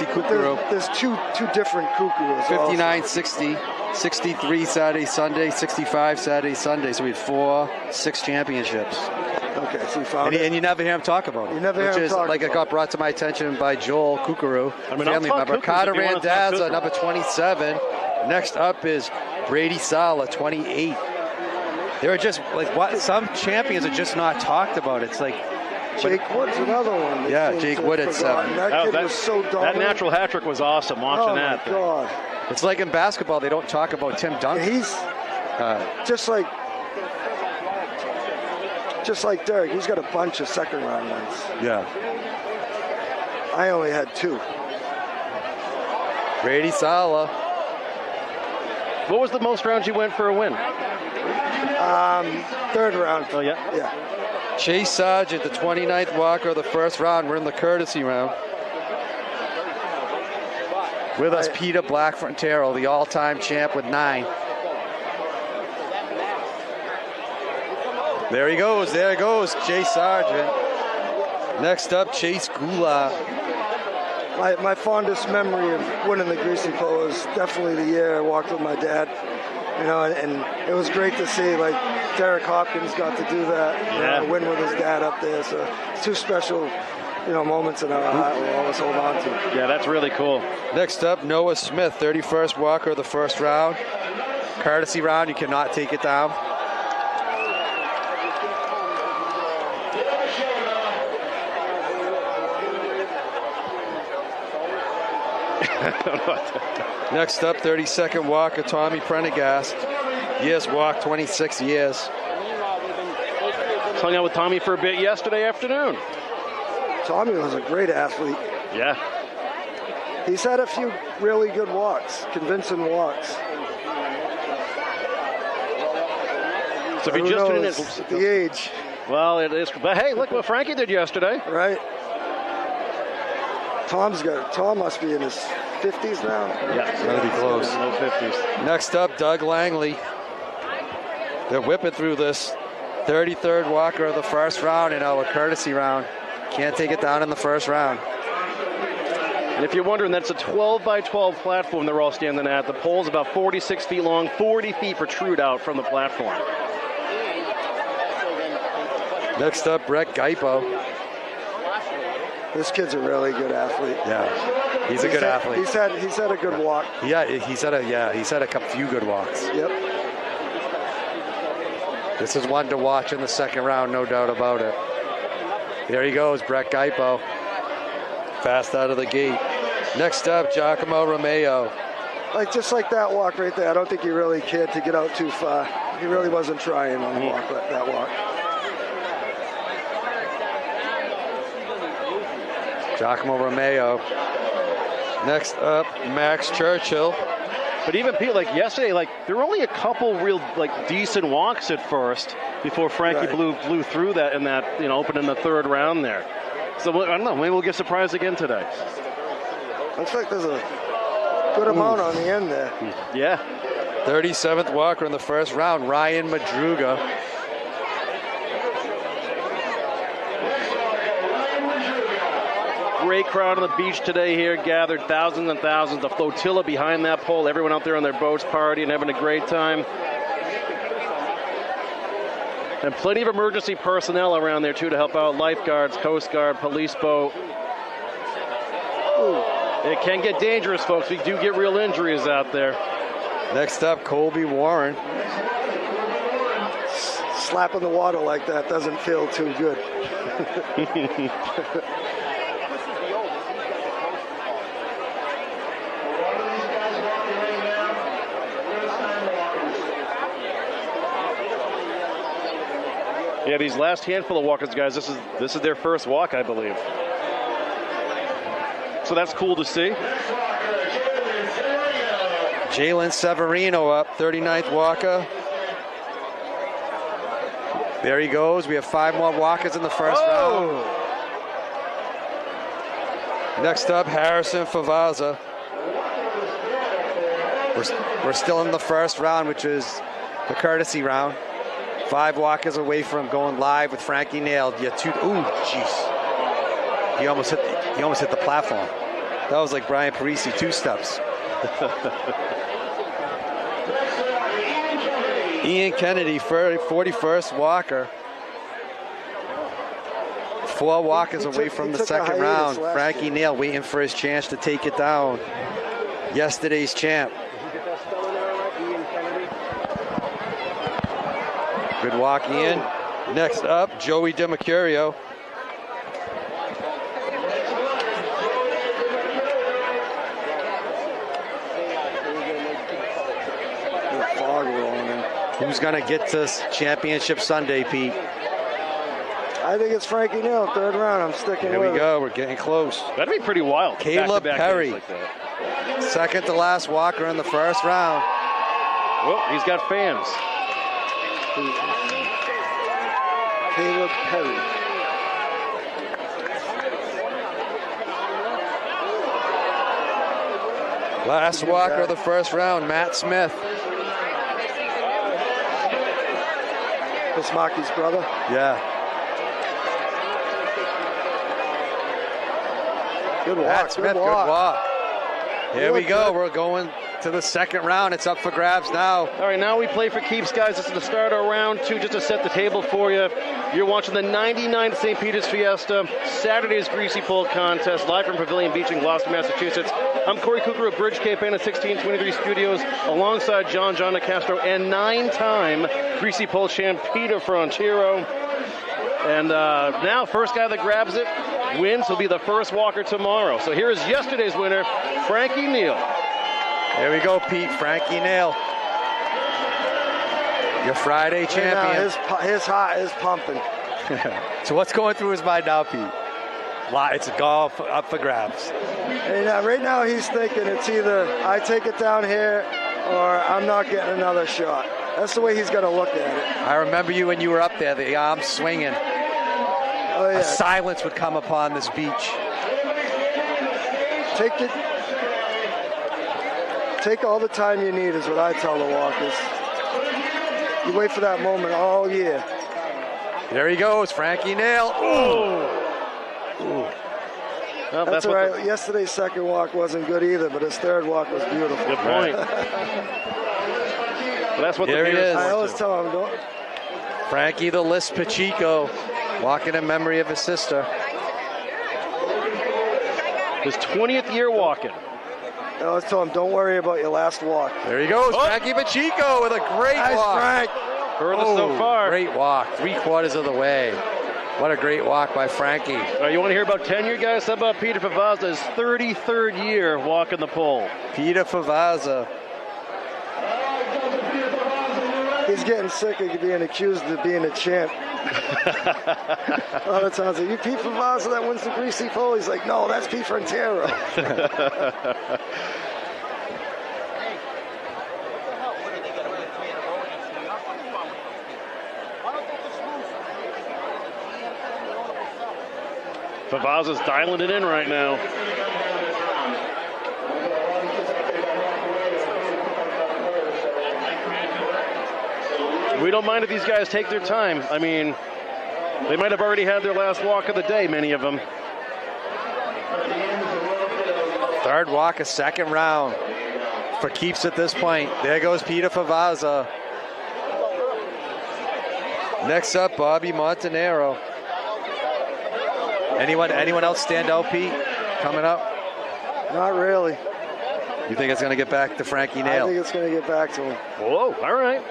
Kukru. There's two different Kukurus. 59, 60, 63 Saturday, Sunday, 65 Saturday, Sunday. So we had 6 championships. Okay, so you found it. And you never hear him talk about it. You never hear him talk like it got brought to my attention by Joel Kukuru, family member. Kukuru, Carter Randazza, number 27. Next up is Brady Sala, 28. They're just some champions are just not talked about. It's like Jake Wood's another one. Yeah, Jake Wood at 7. That kid was so dominant. That natural hat trick was awesome. Watching that. Oh my God! It's like in basketball, they don't talk about Tim Duncan. He's just like Derek. He's got a bunch of second round ones. Yeah. I only had 2. Brady Sala. What was the most rounds you went for a win? 3rd round. Oh, yeah? Yeah. Chase Sargent, the 29th walker of the first round. We're in the courtesy round. With us, Peter Blackfrontero, the all-time champ with 9. There he goes. There he goes, Chase Sargent. Next up, Chase Goulart. My fondest memory of winning the Greasy Pole was definitely the year I walked with my dad. And it was great to see, Derek Hopkins got to do that, win with his dad up there. So it's 2 special, moments in our heart we'll always hold on to. Yeah, that's really cool. Next up, Noah Smith, 31st walker of the first round. Courtesy round, you cannot take it down. Next up, 32nd walker, Tommy Prendergast. Years walked, 26 years. Hung out with Tommy for a bit yesterday afternoon. Tommy was a great athlete. Yeah. He's had a few really good walks, convincing walks. So if you just tuned in, the age. Well, it is. But hey, look what Frankie did yesterday. Right. Tom must be in his 50s now. Yeah, gotta be close. Low 50s. Next up, Doug Langley. They're whipping through this. 33rd walker of the first round in our courtesy round. Can't take it down in the first round. And if you're wondering, that's a 12 by 12 platform they're all standing at. The pole's about 46 feet long, 40 feet protrude out from the platform. Next up, Brett Gaipo. This kid's a really good athlete. Yeah, he's a good athlete. He's had a good walk. Yeah, he's had a few good walks. Yep. This is one to watch in the second round, no doubt about it. There he goes, Brett Gaipo. Fast out of the gate. Next up, Giacomo Romeo. Just like that walk right there, I don't think he really cared to get out too far. He really wasn't trying on the walk, that walk. Giacomo Romeo. Next up, Max Churchill. But even Pete, yesterday, there were only a couple real decent walks at first before Frankie blew through that in that opening the 3rd round there. So I don't know, maybe we'll get surprised again today. Looks like there's a good amount on the end there. Yeah. 37th walker in the first round, Ryan Madruga. great crowd on the beach today here, gathered thousands and thousands. The flotilla behind that pole, everyone out there on their boats partying, having a great time. And plenty of emergency personnel around there, too, to help out. Lifeguards, Coast Guard, police boat. Ooh. It can get dangerous, folks. We do get real injuries out there. Next up, Colby Warren. Slapping the water like that doesn't feel too good. Yeah, these last handful of walkers, guys, this is their first walk, I believe. So that's cool to see. Jalen Severino up, 39th walker. There he goes. We have 5 more walkers in the first round. Next up, Harrison Favaza. We're still in the first round, which is the courtesy round. 5 walkers away from going live with Frankie Nailed. Yeah, ooh, jeez. He almost hit the platform. That was like Brian Parisi, 2 steps. Ian Kennedy, 41st walker. 4 walkers away from the second round. Frankie Nail waiting for his chance to take it down. Yesterday's champ. Good walk, Ian. Next up, Joey DiMercurio. Who's going to get to Championship Sunday, Pete? I think it's Frankie Nail, 3rd round. I'm sticking with it. Here we go. We're getting close. That'd be pretty wild. Caleb Perry, like that. second to last walker in the first round. Well, he's got fans. Caleb Perry. Last walker of the first round, Matt Smith. Bismarcky's brother. Yeah. Good walk. Matt Smith, good walk. Here we go. We're going to the second round. It's up for grabs now. All right, now we play for keeps, guys. This is the start of round 2, just to set the table for you. You're watching the 99th St. Peter's Fiesta, Saturday's Greasy Pole Contest, live from Pavilion Beach in Gloucester, Massachusetts. I'm Corey Cooker of Bridge Cape Anna 1623 Studios, alongside John Castro and 9-time Greasy Pole champ Peter Frontiero. And now, first guy that grabs it wins. Will be the first walker tomorrow. So here is yesterday's winner, Frankie Nail. There we go, Pete. Frankie Nail. Your Friday champion. His heart is pumping. So what's going through his mind now, Pete? It's golf up for grabs. And right now he's thinking it's either I take it down here or I'm not getting another shot. That's the way he's going to look at it. I remember you when you were up there, the arms swinging. Oh, yeah. A silence would come upon this beach. Take all the time you need is what I tell the walkers. You wait for that moment all year. There he goes, Frankie Nail. Ooh. Well, that's all right. Yesterday's second walk wasn't good either, but his third walk was beautiful. Good point. Well, that's what there he is. I always tell him, don't. Frankie the List Pacheco, walking in memory of his sister. His 20th year walking. I always tell him, don't worry about your last walk. There he goes, Frankie Pacheco with a great walk. Frank. Furthest so far. Great walk, 3/4 of the way. What a great walk by Frankie. You want to hear about tenure, guys? How about Peter Favaza's 33rd year walking the pole? Peter Favaza. He's getting sick of being accused of being a champ. A lot of times, are you Pete Favaza that wins the Greasy Pole? He's like, no, that's Pete Frontiero. Favaza's dialing it in right now. We don't mind if these guys take their time. I mean, they might have already had their last walk of the day, many of them. Third walk, a second round for keeps at this point. There goes Peter Favazza. Next up, Bobby Montanaro. Anyone else stand out, Pete, coming up? Not really. You think it's going to get back to Frankie Nail? I think it's going to get back to him. Whoa, all right.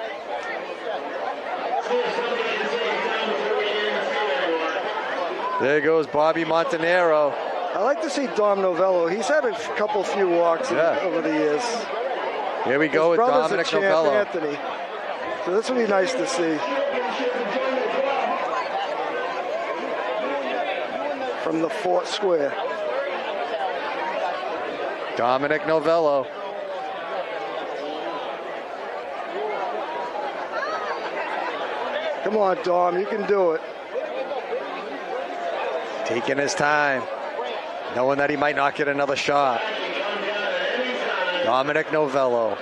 There goes Bobby Montanaro. I like to see Dom Novello. He's had a few walks over the years. Here we go with Dominic Novello. Anthony. So this would be nice to see. From the Fort Square. Dominic Novello. Come on, Dom, you can do it. Taking his time, knowing that he might not get another shot. Dominic Novello,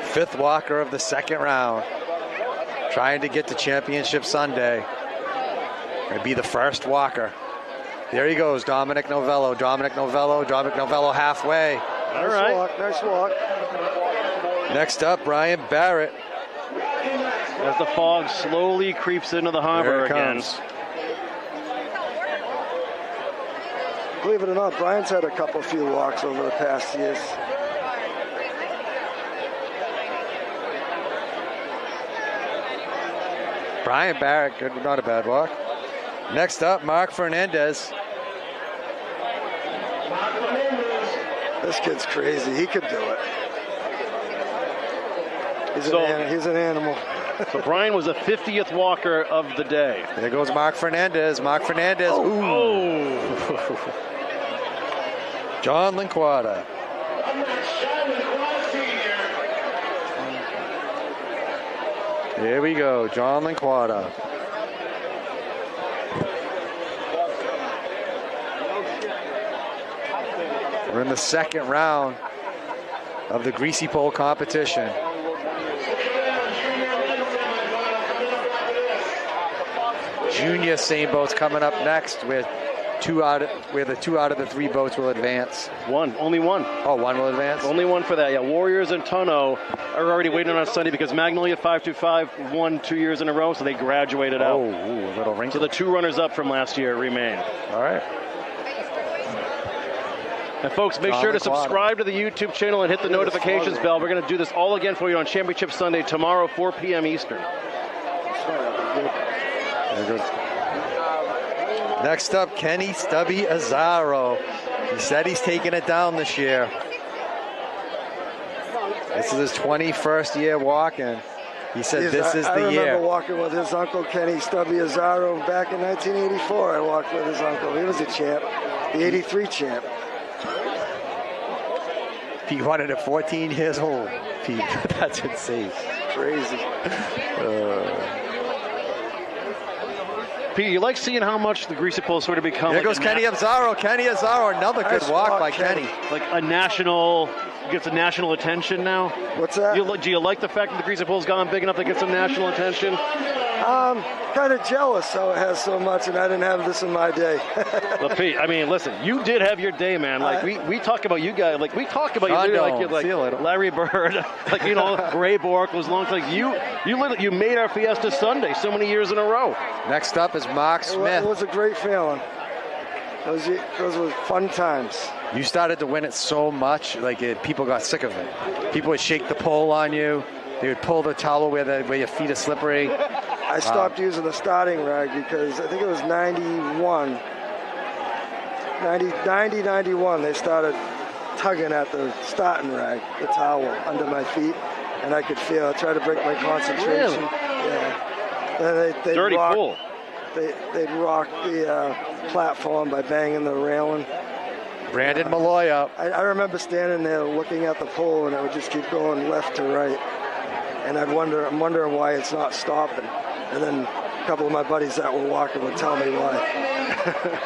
fifth walker of the second round, trying to get to Championship Sunday. Going to be the first walker. There he goes, Dominic Novello. Dominic Novello halfway. All right. Nice walk. Next up, Brian Barrett. As the fog slowly creeps into the harbor again. Believe it or not, Brian's had a few walks over the past years. Brian Barrett, good, not a bad walk. Next up, Mark Fernandez. This kid's crazy. He could do it. He's an animal. So Brian was the 50th walker of the day. There goes Mark Fernandez. Mark Fernandez. Oh. John Linquada. Here we go, John Linquada. We're in the second round of the greasy pole competition. Junior same boats coming up next with the two out of the three boats will advance. Only one. Oh, one will advance? Only one for that, yeah. Warriors and Tono are already waiting on Sunday because Magnolia 525 won 2 years in a row, so they graduated out. Oh, a little wrinkle. So the two runners up from last year remain. All right. And folks, make sure to subscribe to the YouTube channel and hit the notifications bell. We're going to do this all again for you on Championship Sunday tomorrow, 4 p.m. Eastern. There goes. Next up, Kenny Stubby Azzaro. He said he's taking it down this year. This is his 21st year walking. He said this is the year. I remember walking with his uncle, Kenny Stubby Azzaro, back in 1984. I walked with his uncle. He was a champ, the 83 champ. He won it at 14 years old, Pete. That's insane. Crazy. Pete, you like seeing how much the greasy pole sort of become. There goes Kenny Azzaro. Kenny Azzaro, another good walk by Kenny. Like a national, gets a national attention now. What's that? Do you like the fact that the greasy pole's gone big enough to get some national attention? Kind of jealous how it has so much, and I didn't have this in my day. Well, Pete, I mean, listen, you did have your day, man. Like we talk about you guys, like we talk about you like Larry Bird, like Ray Bork was long. Like you made our Fiesta Sunday so many years in a row. Next up is Mark Smith. It was a great feeling. Those were fun times. You started to win it so much, people got sick of it. People would shake the pole on you. They would pull the towel where your feet are slippery. I stopped using the starting rag because I think it was 91. 91, they started tugging at the starting rag, the towel, under my feet, and I could feel it. I tried to break my concentration. Really? Yeah. Then they'd Dirty pool. They'd rock the platform by banging the railing. Brandon Malloy up. I remember standing there looking at the pole, and it would just keep going left to right. And I'm wondering why it's not stopping. And then a couple of my buddies that were walking would tell me why.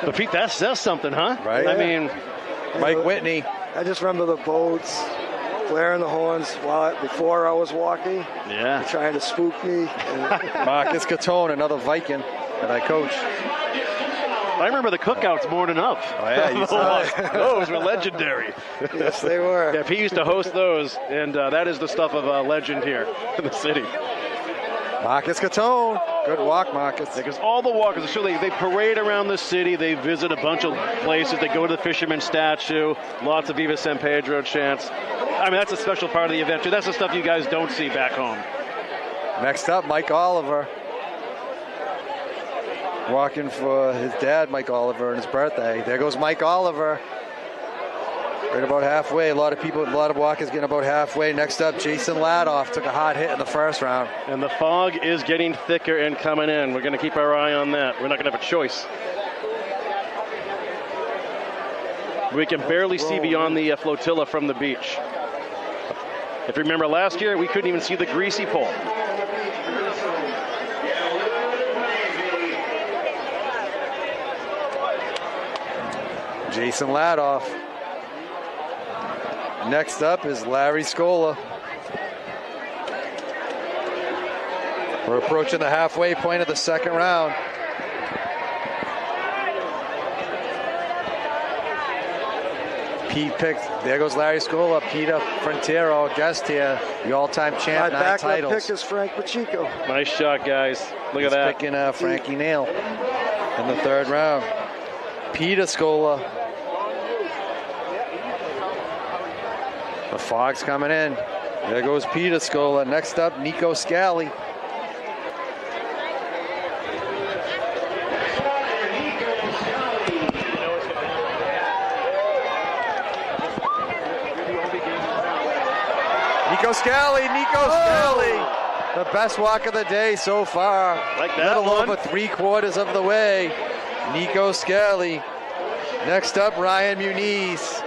But Pete, that says something, huh? Right. I mean, Mike Whitney. I just remember the boats blaring the horns before I was walking. Yeah. Trying to spook me. Marcus Catone, another Viking that I coach. I remember the cookouts more than enough. Oh, yeah, those were legendary. Yes, they were. Yeah, Pete used to host those, and that is the stuff of legend here in the city. Marcus Catone. Good walk, Marcus. Because all the walkers, so they parade around the city. They visit a bunch of places. They go to the Fisherman statue. Lots of Viva San Pedro chants. I mean, that's a special part of the event, too. That's the stuff you guys don't see back home. Next up, Mike Oliver. Walking for his dad, Mike Oliver, on his birthday. There goes Mike Oliver. Right about halfway. A lot of walkers getting about halfway. Next up, Jason Ladoff took a hard hit in the first round. And the fog is getting thicker and coming in. We're going to keep our eye on that. We're not going to have a choice. We can barely see beyond the flotilla from the beach. If you remember last year, we couldn't even see the greasy pole. Jason Ladoff. Next up is Larry Scola. We're approaching the halfway point of the second round. Pete picked, there goes Larry Scola, Peter Frontiero, guest here, the all-time champ, 9 backup titles. pick is Frank Pacheco. Nice shot, guys. Look He's at that. Picking Frankie Nail in the third round. Peter Scola. The fog's coming in. There goes Peter Scola. Next up, Nico Scali. Nico Scali. The best walk of the day so far. Like that Little one. over 3/4 of the way. Nico Scali. Next up, Ryan Muniz.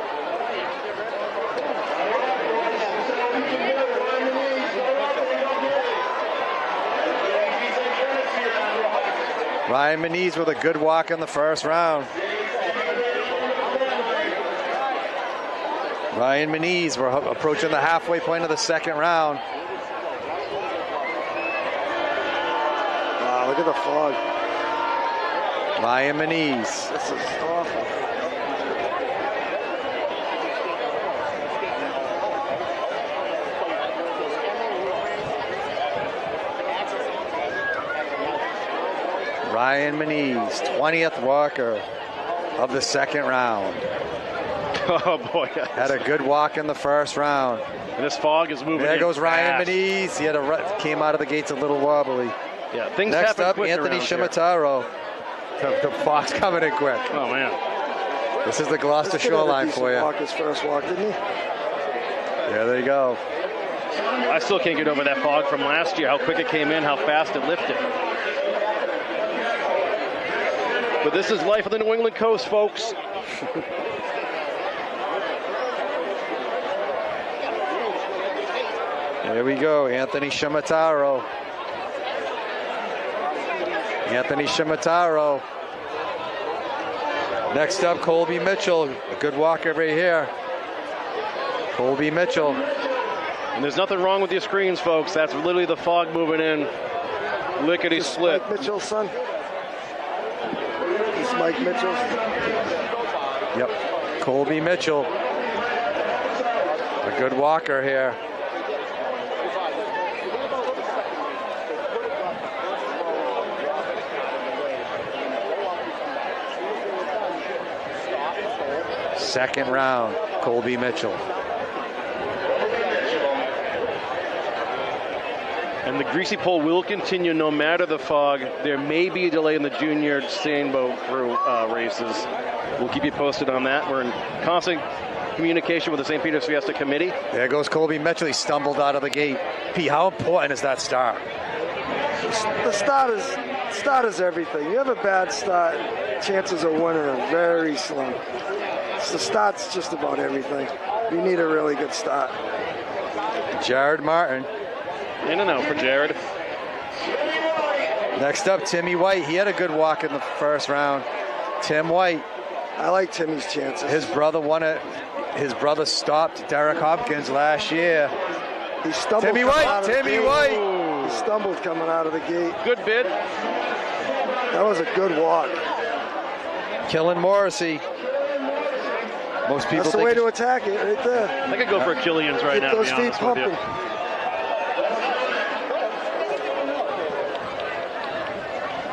Ryan Muniz with a good walk in the first round. Ryan Muniz, we're approaching the halfway point of the second round. Wow, look at the fog. Ryan Muniz. This is awful. Ryan Muniz, 20th walker of the second round. Oh, boy. Had a good walk in the first round. And this fog is moving. There in goes Ryan fast. Muniz. He came out of the gates a little wobbly. Yeah, things Next happen up, quick Anthony around here. Shimataro. The fog's coming in quick. Oh, man. This is the Gloucester This kid had a shoreline decent for you. walk his first walk, didn't he? Yeah, there you go. I still can't get over that fog from last year, how quick it came in, how fast it lifted. But this is life on the New England coast, folks. There we go, Anthony Shimataro. Anthony Shimataro. Next up, Colby Mitchell. A good walker right here. Colby Mitchell. And there's nothing wrong with your screens, folks. That's literally the fog moving in. Lickety split. Mike Mitchell's son. It's Mike Mitchell. Yep, Colby Mitchell. A good walker here. Second round, Colby Mitchell. And the greasy pole will continue no matter the fog. There may be a delay in the junior sailboat crew races. We'll keep you posted on that. We're in constant communication with the St. Peter's Fiesta Committee. There goes Colby Mitchell. He stumbled out of the gate. Pete, how important is that start? The start is everything. You have a bad start, chances of winning are very slim. So the start's just about everything. You need a really good start. Jared Martin. In and out for Jared. Next up, Timmy White. He had a good walk in the first round. Tim White. I like Timmy's chances. His brother won it. His brother stopped Derek Hopkins last year. He stumbled. Timmy White. Timmy White. He stumbled coming out of the gate. Good bid. That was a good walk. Killing Morrissey. Most people That's the think way to attack it, right there. I could go for Killian's right now. Keep those to be feet honest with you. pumping.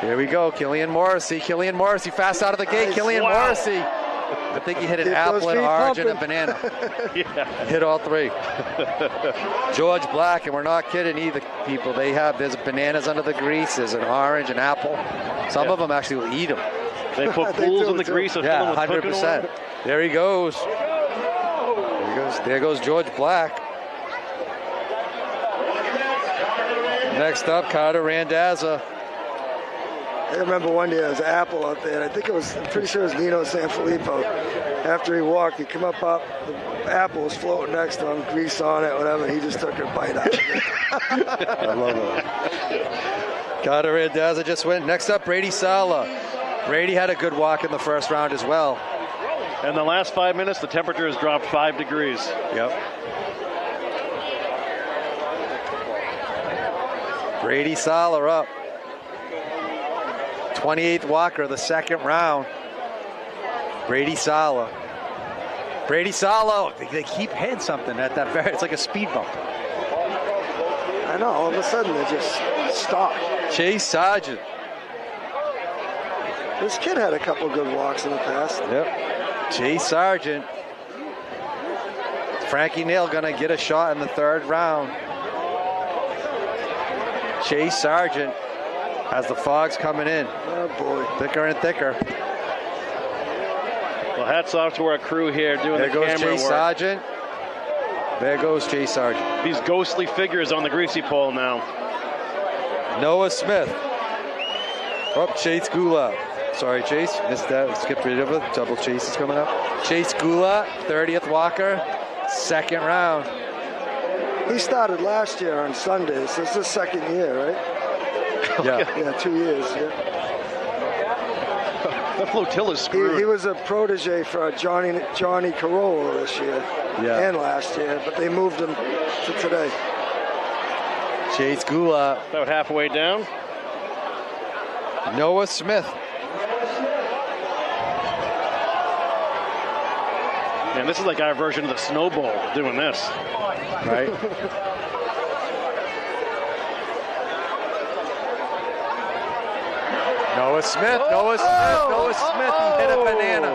Here we go, Killian Morrissey. Killian Morrissey fast out of the gate. Nice. Killian Wow. Morrissey. I think he hit an Keep those apple, an feet orange, and a pumping. banana. Yeah. Hit all three. George Black, and we're not kidding either, people. There's bananas under the grease. There's an orange, an apple. Some of them actually will eat them. They put pools in the grease and fill them Yeah, with cooking 100%. oil. There he goes. There goes George Black. Next up, Carter Randazza. I remember one day there was an apple out there, and I'm pretty sure it was Nino Sanfilippo. After he walked, he come up, the apple was floating next to him, grease on it, whatever, he just took a bite out of it. I love it. Carter Randazza just went. Next up, Brady Sala. Brady had a good walk in the first round as well. In the last 5 minutes, the temperature has dropped 5 degrees. Yep. Brady Sala up. 28th walker of the second round. Brady Sala. Brady Sala. They keep hitting something at that it's like a speed bump. I know, all of a sudden they just stop. Chase Sargent. This kid had a couple good walks in the past. Yep. Chase Sargent. Frankie Neal gonna get a shot in the third round. Chase Sargent as the fog's coming in. Oh boy. Thicker and thicker. Well, hats off to our crew here doing There the goes camera Chase work. Sargent. There goes Chase Sargent. These ghostly figures on the greasy pole now. Noah Smith. Oh, Chase Gula. Sorry, Chase. Missed that. Skipped right over. Double Chase is coming up. Chase Gula, 30th walker. Second round. He started last year on Sundays, so it's his second year, right? Yeah. Yeah, 2 years, yeah. That flotilla's screwed. He was a protege for Johnny Carollo this year and last year, but they moved him to today. Chase Gula. About halfway down. Noah Smith. And this is like our version of the snowball doing this. Right. Noah Smith. Noah Smith. He hit a banana.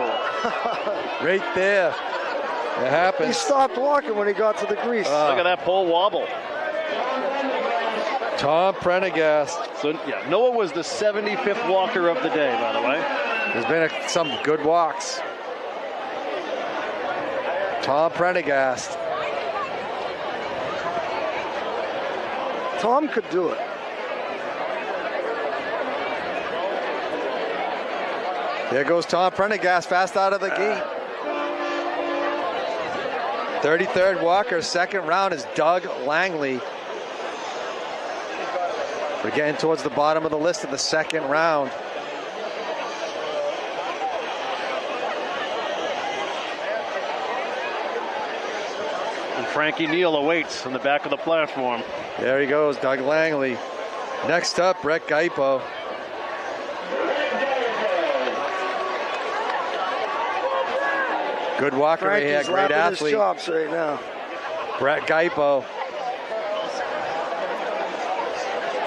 Right there. It happens. He stopped walking when he got to the grease. Look at that pole wobble. Tom Prendergast. So, yeah, Noah was the 75th walker of the day, by the way. There's been some good walks. Tom Prendergast. Tom could do it. There goes Tom Prendergast fast out of the gate. 33rd walker, second round is Doug Langley. We're getting towards the bottom of the list of the second round. And Frankie Neal awaits on the back of the platform. There he goes, Doug Langley. Next up, Brett Gaipo. Good walker right here, Frankie's great lapping his athlete. chops right now. Brett Gaipo.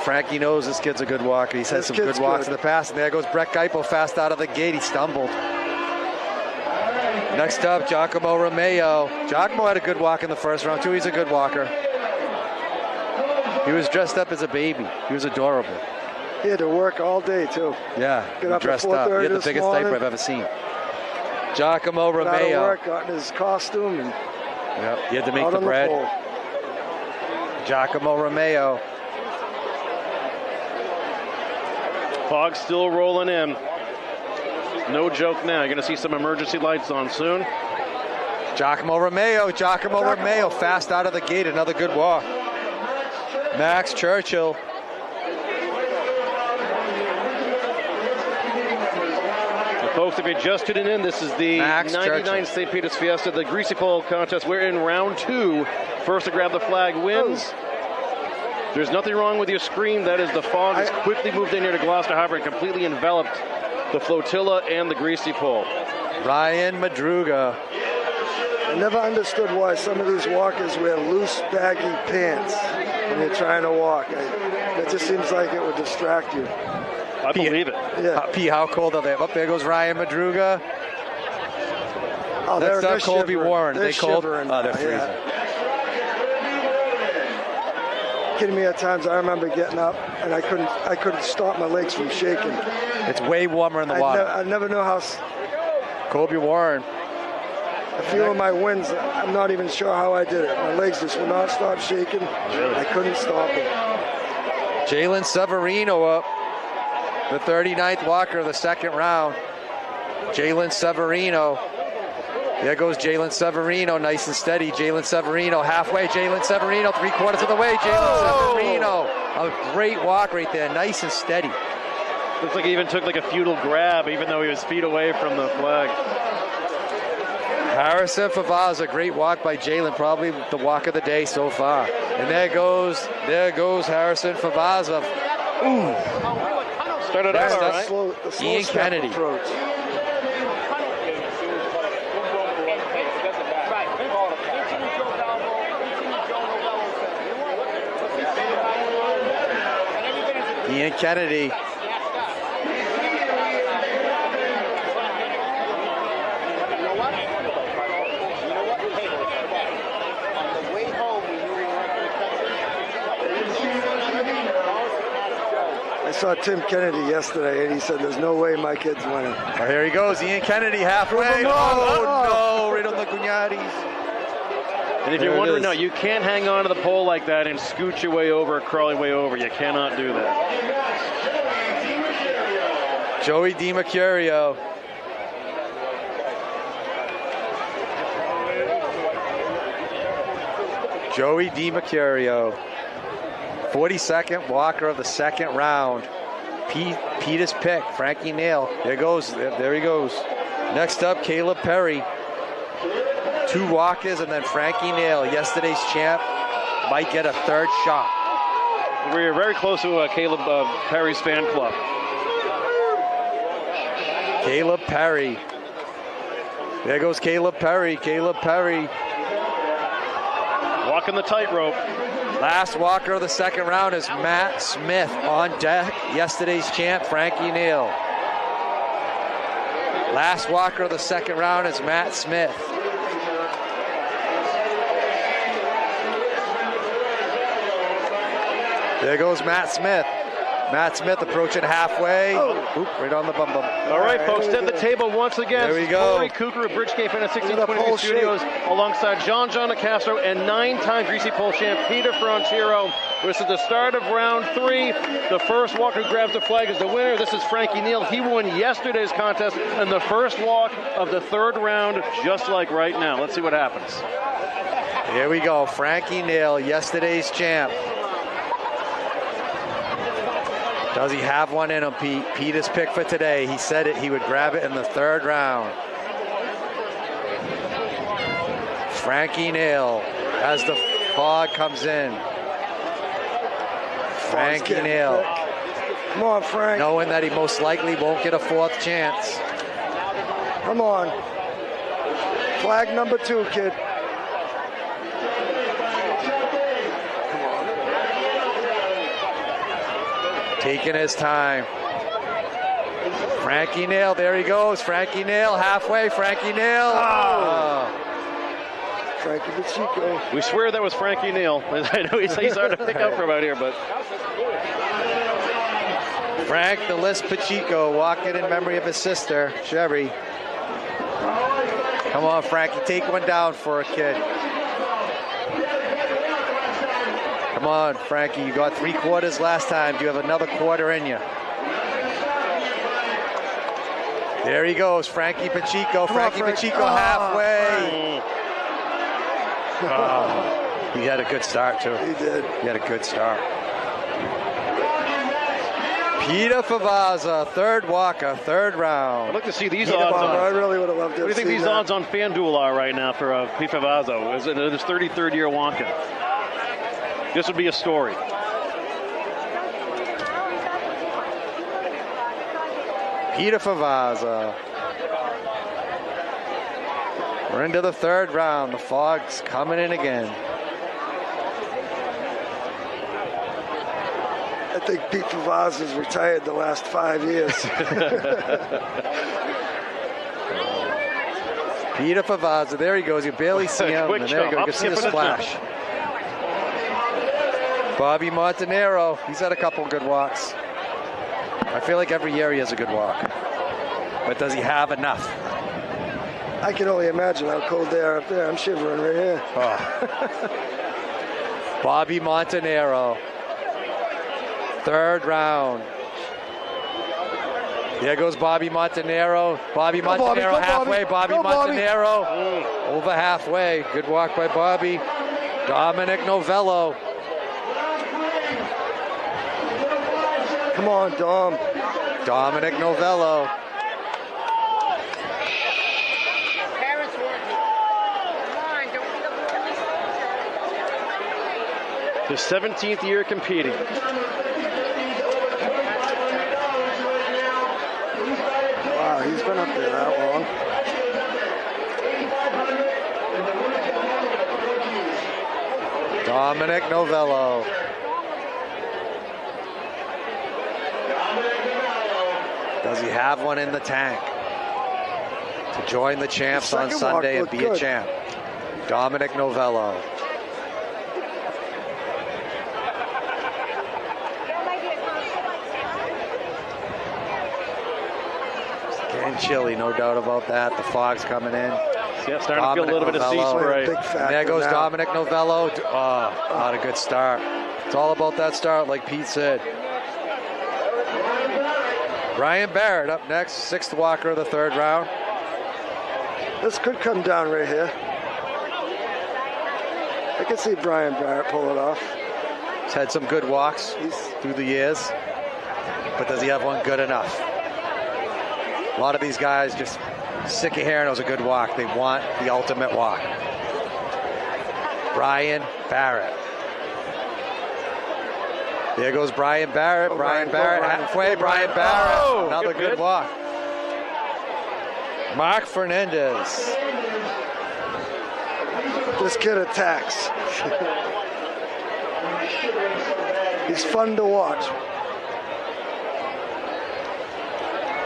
Frankie knows this kid's a good walker. He's had some good walks in the past. And there goes Brett Gaipo fast out of the gate. He stumbled. Next up, Giacomo Romeo. Giacomo had a good walk in the first round, too. He's a good walker. He was dressed up as a baby. He was adorable. He had to work all day, too. Yeah, Got up dressed at up. He 4:30 had the this biggest morning. diaper I've ever seen. Giacomo Got out of Romeo. work, got in his costume, and Yep, he had to make out the on bread. pole. Giacomo Romeo. Fog's still rolling in. No joke now. You're going to see some emergency lights on soon. Giacomo Romeo. Giacomo Romeo fast out of the gate. Another good walk. Max Churchill. So folks, if you're just tuning in, this is the Max 99 Churchill. St. Peter's Fiesta, the Greasy Pole contest. We're in round 2. First to grab the flag wins. There's nothing wrong with your screen. That is the fog has quickly moved in here to Gloucester Harbor and completely enveloped the flotilla and the greasy pole. Ryan Madruga. I never understood why some of these walkers wear loose, baggy pants when you're trying to walk. It just seems like it would distract you. I believe it. Yeah. P, how cold are they? Up there goes Ryan Madruga. Oh, Next they're up, Colby shivering. Warren. They're They cold? shivering Oh, they're now, freezing. yeah. Kidding me, at times I remember getting up and I couldn't stop my legs from shaking. It's way warmer in the water. I never know how. Colby Warren. I feel in my wins. I'm not even sure how I did it. My legs just would not stop shaking. I couldn't stop it. Jalen Severino up. The 39th walker of the second round. Jalen Severino. There goes Jalen Severino, nice and steady. Jalen Severino, halfway. Jalen Severino, 3/4 of the way. Jalen Severino. A great walk right there, nice and steady. Looks like he even took like a futile grab, even though he was feet away from the flag. Harrison Favaza, great walk by Jalen, probably the walk of the day so far. And there goes Harrison Favaza. Ooh. Started out all right. The slow Ian step Kennedy. approach. Ian Kennedy. I saw Tim Kennedy yesterday, and he said, "There's no way my kid's winning." Oh, here he goes, Ian Kennedy halfway. Oh, no, right on the Gunyaris. And if you're wondering, no, you can't hang on to the pole like that and scoot your way over, crawl your way over. You cannot do that. Joey DiMercurio. Joey DiMercurio. 42nd walker of the second round. Peter's pick, Frankie Nail. There he goes. Next up, Caleb Perry. 2 walkers and then Frankie Nail, yesterday's champ, might get a third shot. We're very close to Caleb Perry's fan club. Caleb Perry. There goes Caleb Perry. Caleb Perry. Walking the tightrope. Last walker of the second round is Matt Smith on deck. Yesterday's champ, Frankie Nail. Last walker of the second round is Matt Smith. There goes Matt Smith. Matt Smith approaching halfway. Oop, right on the bum bum. All right, folks, set the table once again. There we go. Corey Cougar of Bridgegate Fan 1620 Studios, alongside John Nicastro and 9-time Greasy Pole champ Peter Frontiero. This is the start of round 3. The first walker who grabs the flag is the winner. This is Frankie Neal. He won yesterday's contest and the first walk of the third round, just like right now. Let's see what happens. Here we go. Frankie Neal, yesterday's champ. Does he have one in him, Pete? Peter's pick for today. He said it. He would grab it in the third round. Frankie Nail as the fog comes in. Frankie Nail. Come on, Frank. Knowing that he most likely won't get a fourth chance. Come on. Flag number 2, kid. Taking his time. Frankie Nail, there he goes. Frankie Nail, halfway. Frankie Nail. Frankie Pacheco. We swear that was Frankie Neal. I know he's hard to pick up from out here, but. Frank the List Pacheco walking in memory of his sister, Sherry. Come on, Frankie, take one down for a kid. Come on, Frankie, you got 3/4 last time. Do you have another quarter in you? There he goes, Frankie Pacheco. Frankie Pacheco halfway. He had a good start, too. He did. He had a good start. Peter Favaza, third walker, third round. I'd like to see these odds on. I really would have loved to. What do you think these odds on FanDuel are right now for Pete Favaza? Is it his 33rd year walking? This would be a story. Peter Favazza. We're into the third round. The fog's coming in again. I think Pete Favazza's retired the last 5 years. Peter Favazza, there he goes. You barely see him. And there you go. You can see the splash. Bobby Montanaro, he's had a couple good walks. I feel like every year he has a good walk. But does he have enough? I can only imagine how cold they are up there. I'm shivering right here. Oh. Bobby Montanaro. Third round. There goes Bobby Montanaro. Bobby Montanaro halfway. Bobby Montanaro over halfway. Good walk by Bobby. Dominic Novello. Come on, Dom. Dominic Novello. His 17th year competing. Wow, he's been up there that long. Dominic Novello. Does he have one in the tank to join the champs on Sunday and be a champ? Dominic Novello. Getting chilly, no doubt about that. The fog's coming in. Yeah, starting to feel a little bit of sea spray. And there goes Dominic Novello. Oh, not a good start. It's all about that start, like Pete said. Brian Barrett up next, sixth walker of the third round. This could come down right here. I can see Brian Barrett pull it off. He's had some good walks through the years, but does he have one good enough? A lot of these guys just sick of hearing it was a good walk. They want the ultimate walk. Brian Barrett. There goes Brian Barrett. Brian Barrett halfway. Brian Barrett. Another good walk. Mark Fernandez. This kid attacks. He's fun to watch.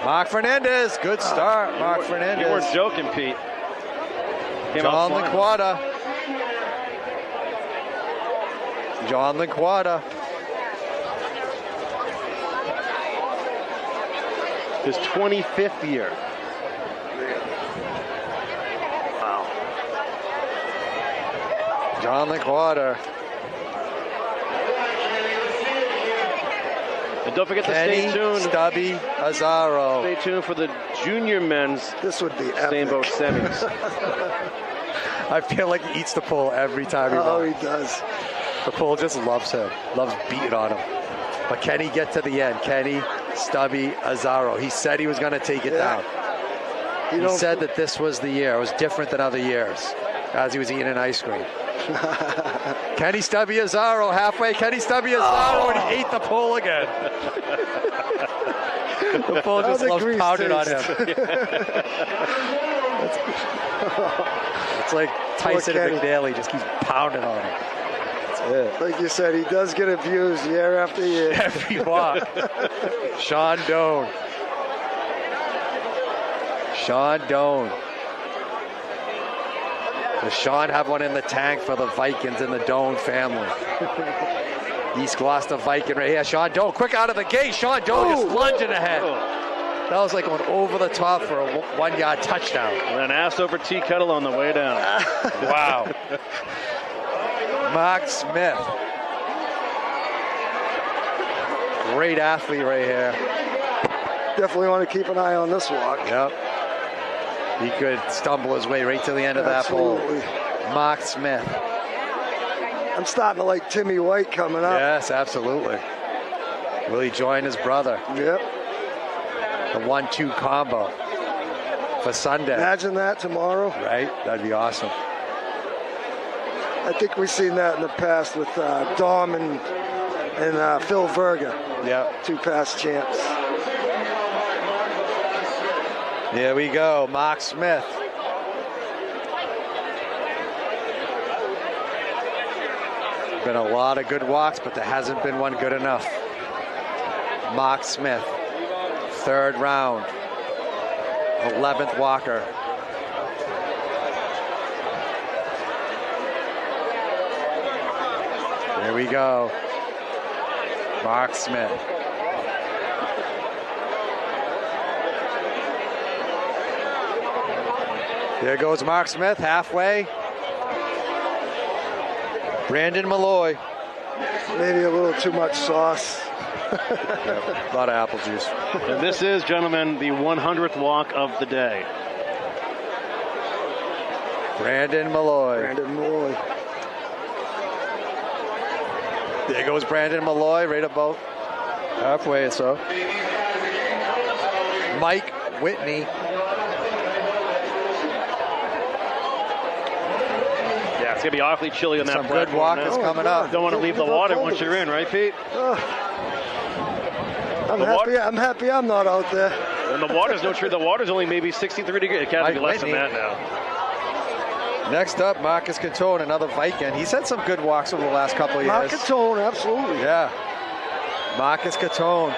Mark Fernandez, good start. Mark Fernandez. You weren't joking, Pete. John Linquata. John Linquata. His 25th year. Wow. John Linquata. And don't forget to Kenny stay tuned. Stubby Azzaro. Stay tuned for the junior men's Steamboat semis. I feel like he eats the pole every time he runs. Oh, he does. The pole just loves him. Loves beating on him. But can he get to the end? Kenny Stubby Azzaro. He said he was going to take it down. He said that this was the year. It was different than other years as he was eating ice cream. Kenny Stubby Azzaro halfway. Kenny Stubby Azzaro, and he ate the pole again. The pole just loves pounding on him. It's like Tyson and McNally just keeps pounding on him. That's it. Like you said, he does get abused year after year. Every walk. Sean Doan. Sean Doan. Does Sean have one in the tank for the Vikings and the Doan family? East Gloucester Viking right here. Sean Doan, quick out of the gate. Sean Doan just lunging ahead. That was like going over the top for a 1 yard touchdown. And then ass over tea kettle on the way down. Wow. Mark Smith. Great athlete right here. Definitely want to keep an eye on this walk. Yep. He could stumble his way right to the end of that pole. Mark Smith. I'm starting to like Timmy White coming up. Yes, absolutely. Will he join his brother? Yep. The 1-2 combo for Sunday. Imagine that tomorrow. Right? That'd be awesome. I think we've seen that in the past with Dom and Phil Verga. Yeah. 2 past champs. Here we go, Mark Smith. Been a lot of good walks, but there hasn't been one good enough. Mark Smith, 3rd round, 11th walker. Here we go, Mark Smith. Here goes Mark Smith, halfway. Brandon Malloy. Maybe a little too much sauce. A lot of apple juice. And this is, gentlemen, the 100th walk of the day. Brandon Malloy. Brandon Malloy. There goes Brandon Malloy, right about halfway or so. Mike Whitney. Yeah, it's going to be awfully chilly on that Some platform good walkers now. coming up. Don't want to leave the water once you're in, right, Pete? I'm happy I'm not out there. And the water's no true. The water's only maybe 63 degrees. It can't be less than that now. Next up, Marcus Cantone, another Viking. He's had some good walks over the last couple of years. Marcus Cantone, absolutely. Yeah. Marcus Cantone.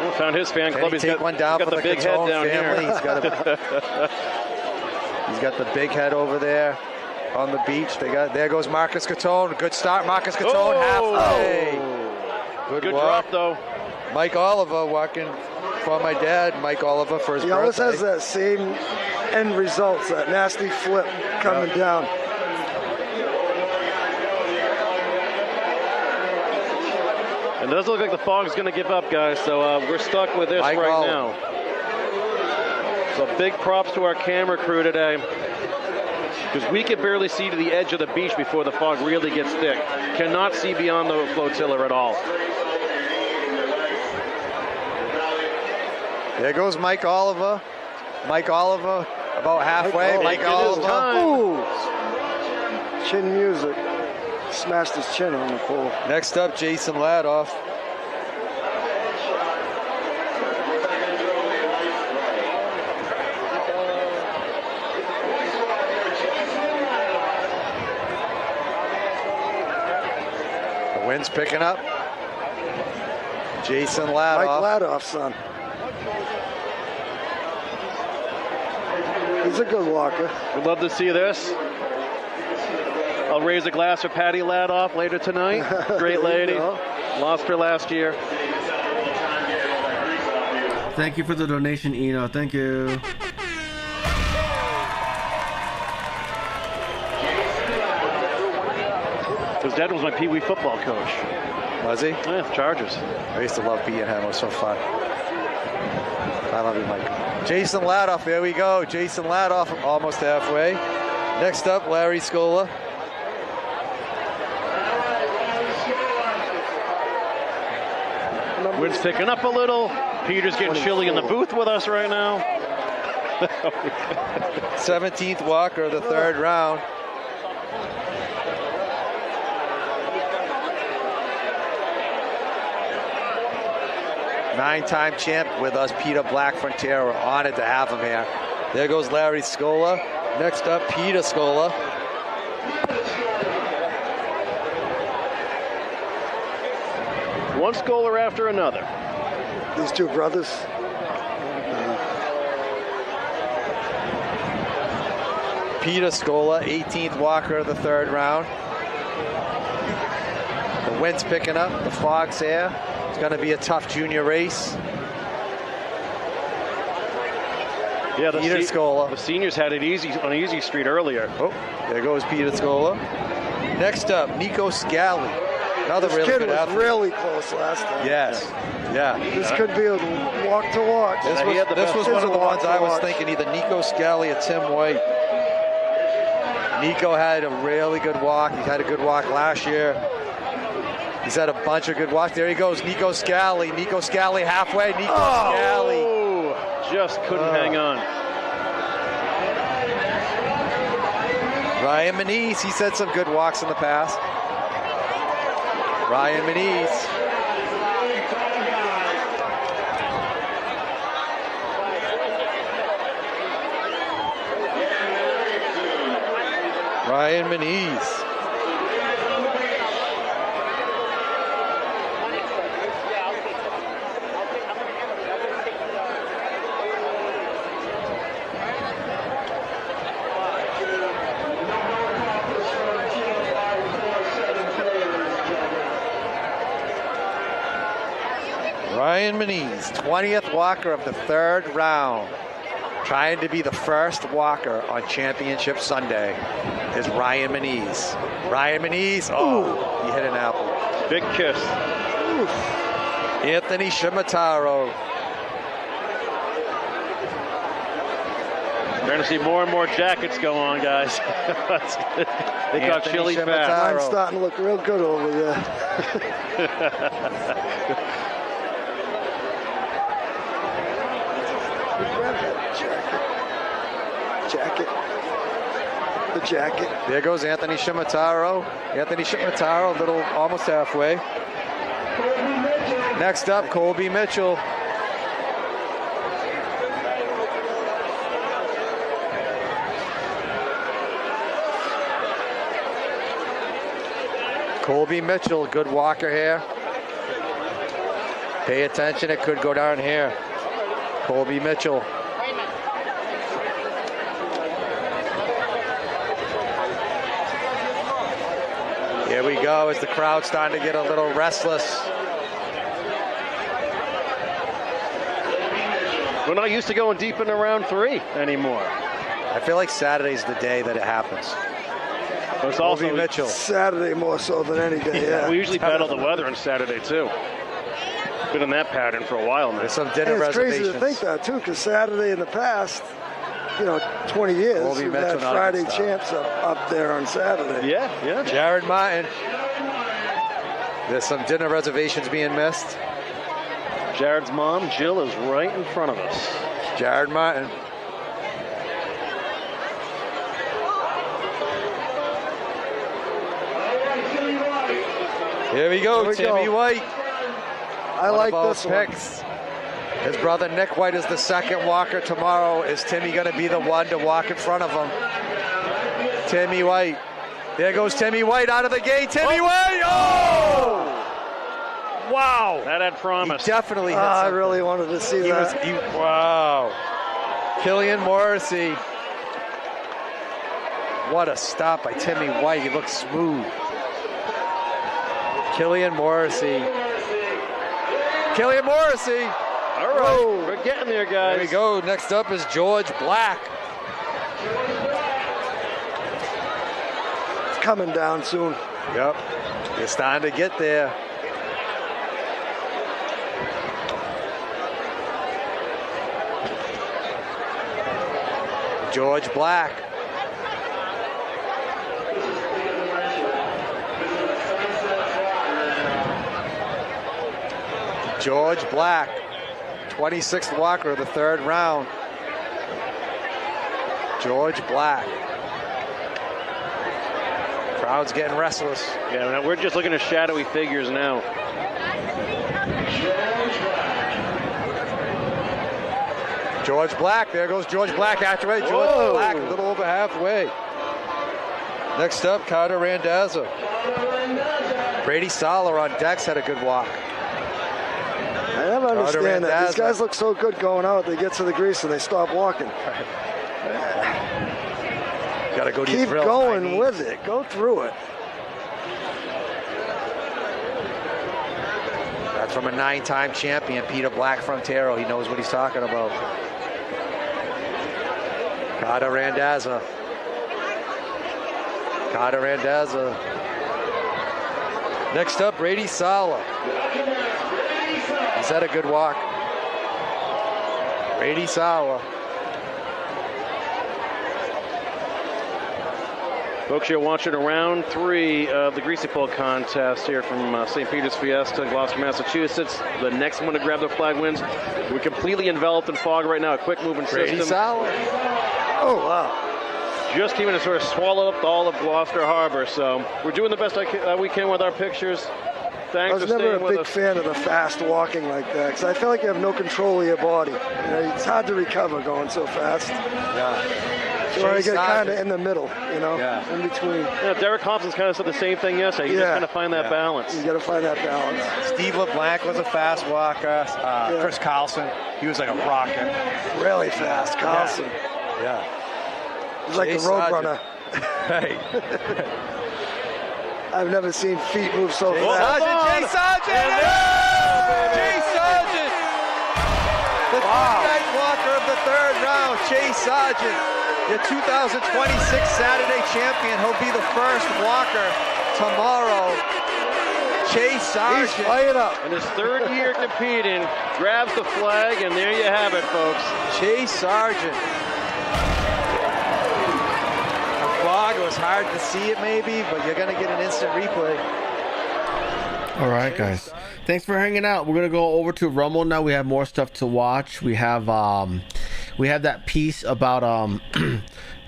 We found his fan club. He's got one down got for the the big head Cantone down family. here. He's got the big head over there on the beach. There goes Marcus Cantone. Good start, Marcus Cantone, halfway. Good walk. drop, though. Mike Oliver walking for my dad, Mike Oliver, for his He birthday. always has that same end results, that nasty flip coming down. And it does look like the fog's going to give up, guys. So we're stuck with this Mike right Oliver. now. So big props to our camera crew today, because we can barely see to the edge of the beach before the fog really gets thick. Cannot see beyond the flotilla at all. There goes Mike Oliver. Mike Oliver, about halfway. Mike Oliver. Ooh. Chin music. Smashed his chin on the pole. Next up, Jason Ladoff. The wind's picking up. Jason Ladoff. Mike Ladoff, son. He's a good walker. We'd love to see this. I'll raise a glass for Patty Ladoff later tonight. Great lady. Lost her last year. Thank you for the donation, Eno. Thank you. His dad was my Pee Wee football coach. Was he? Yeah, Chargers. I used to love beating him. It was so fun. I love you, Mike. Jason Ladoff, there we go. Jason Ladoff, almost halfway. Next up, Larry Scola. Wind's picking up a little. Peter's getting chilly in the booth with us right now. 17th walker of the 3rd round. Nine-time champ with us, Peter Black Frontier. We're honored to have him here. There goes Larry Scola. Next up, Peter Scola. One Scholar after another. These two brothers. Peter Scola, 18th walker of the 3rd round. The wind's picking up, the fog's here. It's going to be a tough junior race. Yeah, Peter Scola. The seniors had it easy on easy street earlier. Oh, there goes Peter Scola. Next up, Nico Scali. Another This really kid good was athlete. really close last time. Yes. Yeah. This could be a walk to watch. This was one of the ones I was thinking, either Nico Scali or Tim White. Nico had a really good walk. He had a good walk last year. He's had a bunch of good walks. There he goes, Nico Scali. Nico Scali halfway. Nico Scali. Just couldn't hang on. Ryan Manise, he's had some good walks in the past. Ryan Manise. Ryan Manise. Ryan Manise, 20th walker of the third round. Trying to be the first walker on Championship Sunday is Ryan Manise. Ryan Manise, he hit an apple. Big kiss. Oof. Anthony Shimataro. We're going to see more and more jackets go on, guys. They got chilly fast. Mine's starting to look real good over there. The jacket. There goes Anthony Shimataro. Anthony Shimataro, little almost halfway. Next up, Colby Mitchell. Colby Mitchell, good walker here. Pay attention, it could go down here. Colby Mitchell. Here we go as the crowd's starting to get a little restless. We're not used to going deep into round 3 anymore. I feel like Saturday's the day that it happens. It's also Mitchell. Saturday more so than any day, yeah. We usually battle the weather on Saturday, too. Been in that pattern for a while now. There's some dinner It's reservations. crazy to think that, too, because Saturday in the past, 20 years, we've had Friday champs up there on Saturday. Yeah. Jared Martin. There's some dinner reservations being missed. Jared's mom, Jill, is right in front of us. Jared Martin. Here we go, Timmy White. I like this one. His brother Nick White is the second walker tomorrow. Is Timmy going to be the one to walk in front of him? Timmy White. There goes Timmy White out of the gate. Timmy White! Oh! Wow. That had promise. He definitely hit I something. really wanted to see that. Wow. Killian Morrissey. What a stop by Timmy White. He looks smooth. Killian Morrissey. Killian Morrissey. All right. We're getting there, guys. There we go. Next up is George Black. It's coming down soon. Yep. It's starting to get there. George Black. George Black, 26th walker of the third round. George Black. Crowd's getting restless. Yeah, we're just looking at shadowy figures now. George Black, there goes George Black after it. George Black, a little over halfway. Next up, Carter Randazza. Brady Soller on decks had a good walk. I never understand that. These guys look so good going out. They get to the grease and they stop walking. Got to go to Keep your drill. going with it. Go through it. That's from a 9-time champion, Peter Black Frontero. He knows what he's talking about. Carter Randazza. Carter Randazza. Next up, Brady Sala. He's had a good walk. Brady Sala. Folks, you're watching round 3 of the Greasy Pole contest here from St. Peter's Fiesta in Gloucester, Massachusetts. The next one to grab the flag wins. We're completely enveloped in fog right now. A quick moving Brady system. Sala. Oh, wow. Just came in and sort of swallowed up all of Gloucester Harbor. So we're doing the best we can with our pictures. Thanks I was for never staying a with big us. fan of the fast walking like that because I feel like you have no control of your body. It's hard to recover going so fast. Yeah. You want to get kind of in the middle, in between. Yeah, Derek Thompson's kind of said the same thing yesterday. You just kind of find that balance. You got to find that balance. Steve LeBlanc was a fast walker. Chris Carlson, he was like a rocket. Really fast, Carlson. Yeah. He's like the Roadrunner. Right. I've never seen feet move so fast. Jay Sargent! Jay Sargent! The third walker of the third round, Jay Sargent, your 2026 Saturday champion. He'll be the first walker tomorrow. Jay Sargent. He's fired up. In his third year competing, grabs the flag, and there you have it, folks. Jay Sargent. It was hard to see it maybe, but you're going to get an instant replay. All right, guys. Thanks for hanging out. We're going to go over to Rumble now. We have more stuff to watch. We have that piece about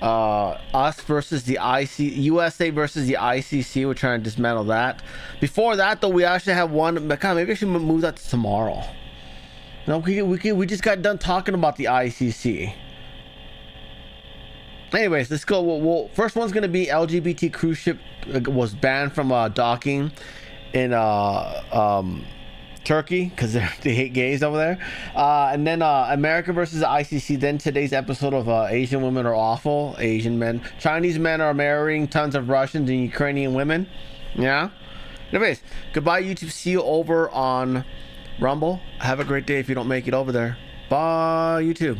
us versus the USA versus the ICC. We're trying to dismantle that. Before that, though, we actually have one. God, maybe I should move that to tomorrow. No, we just got done talking about the ICC. Anyways, let's go. Well, first one's gonna be LGBT cruise ship was banned from docking in Turkey because they hate gays over there. And then America versus the ICC. Then today's episode of Asian women are awful. Asian men, Chinese men are marrying tons of Russians and Ukrainian women. Yeah. Anyways, goodbye YouTube. See you over on Rumble. Have a great day if you don't make it over there. Bye YouTube.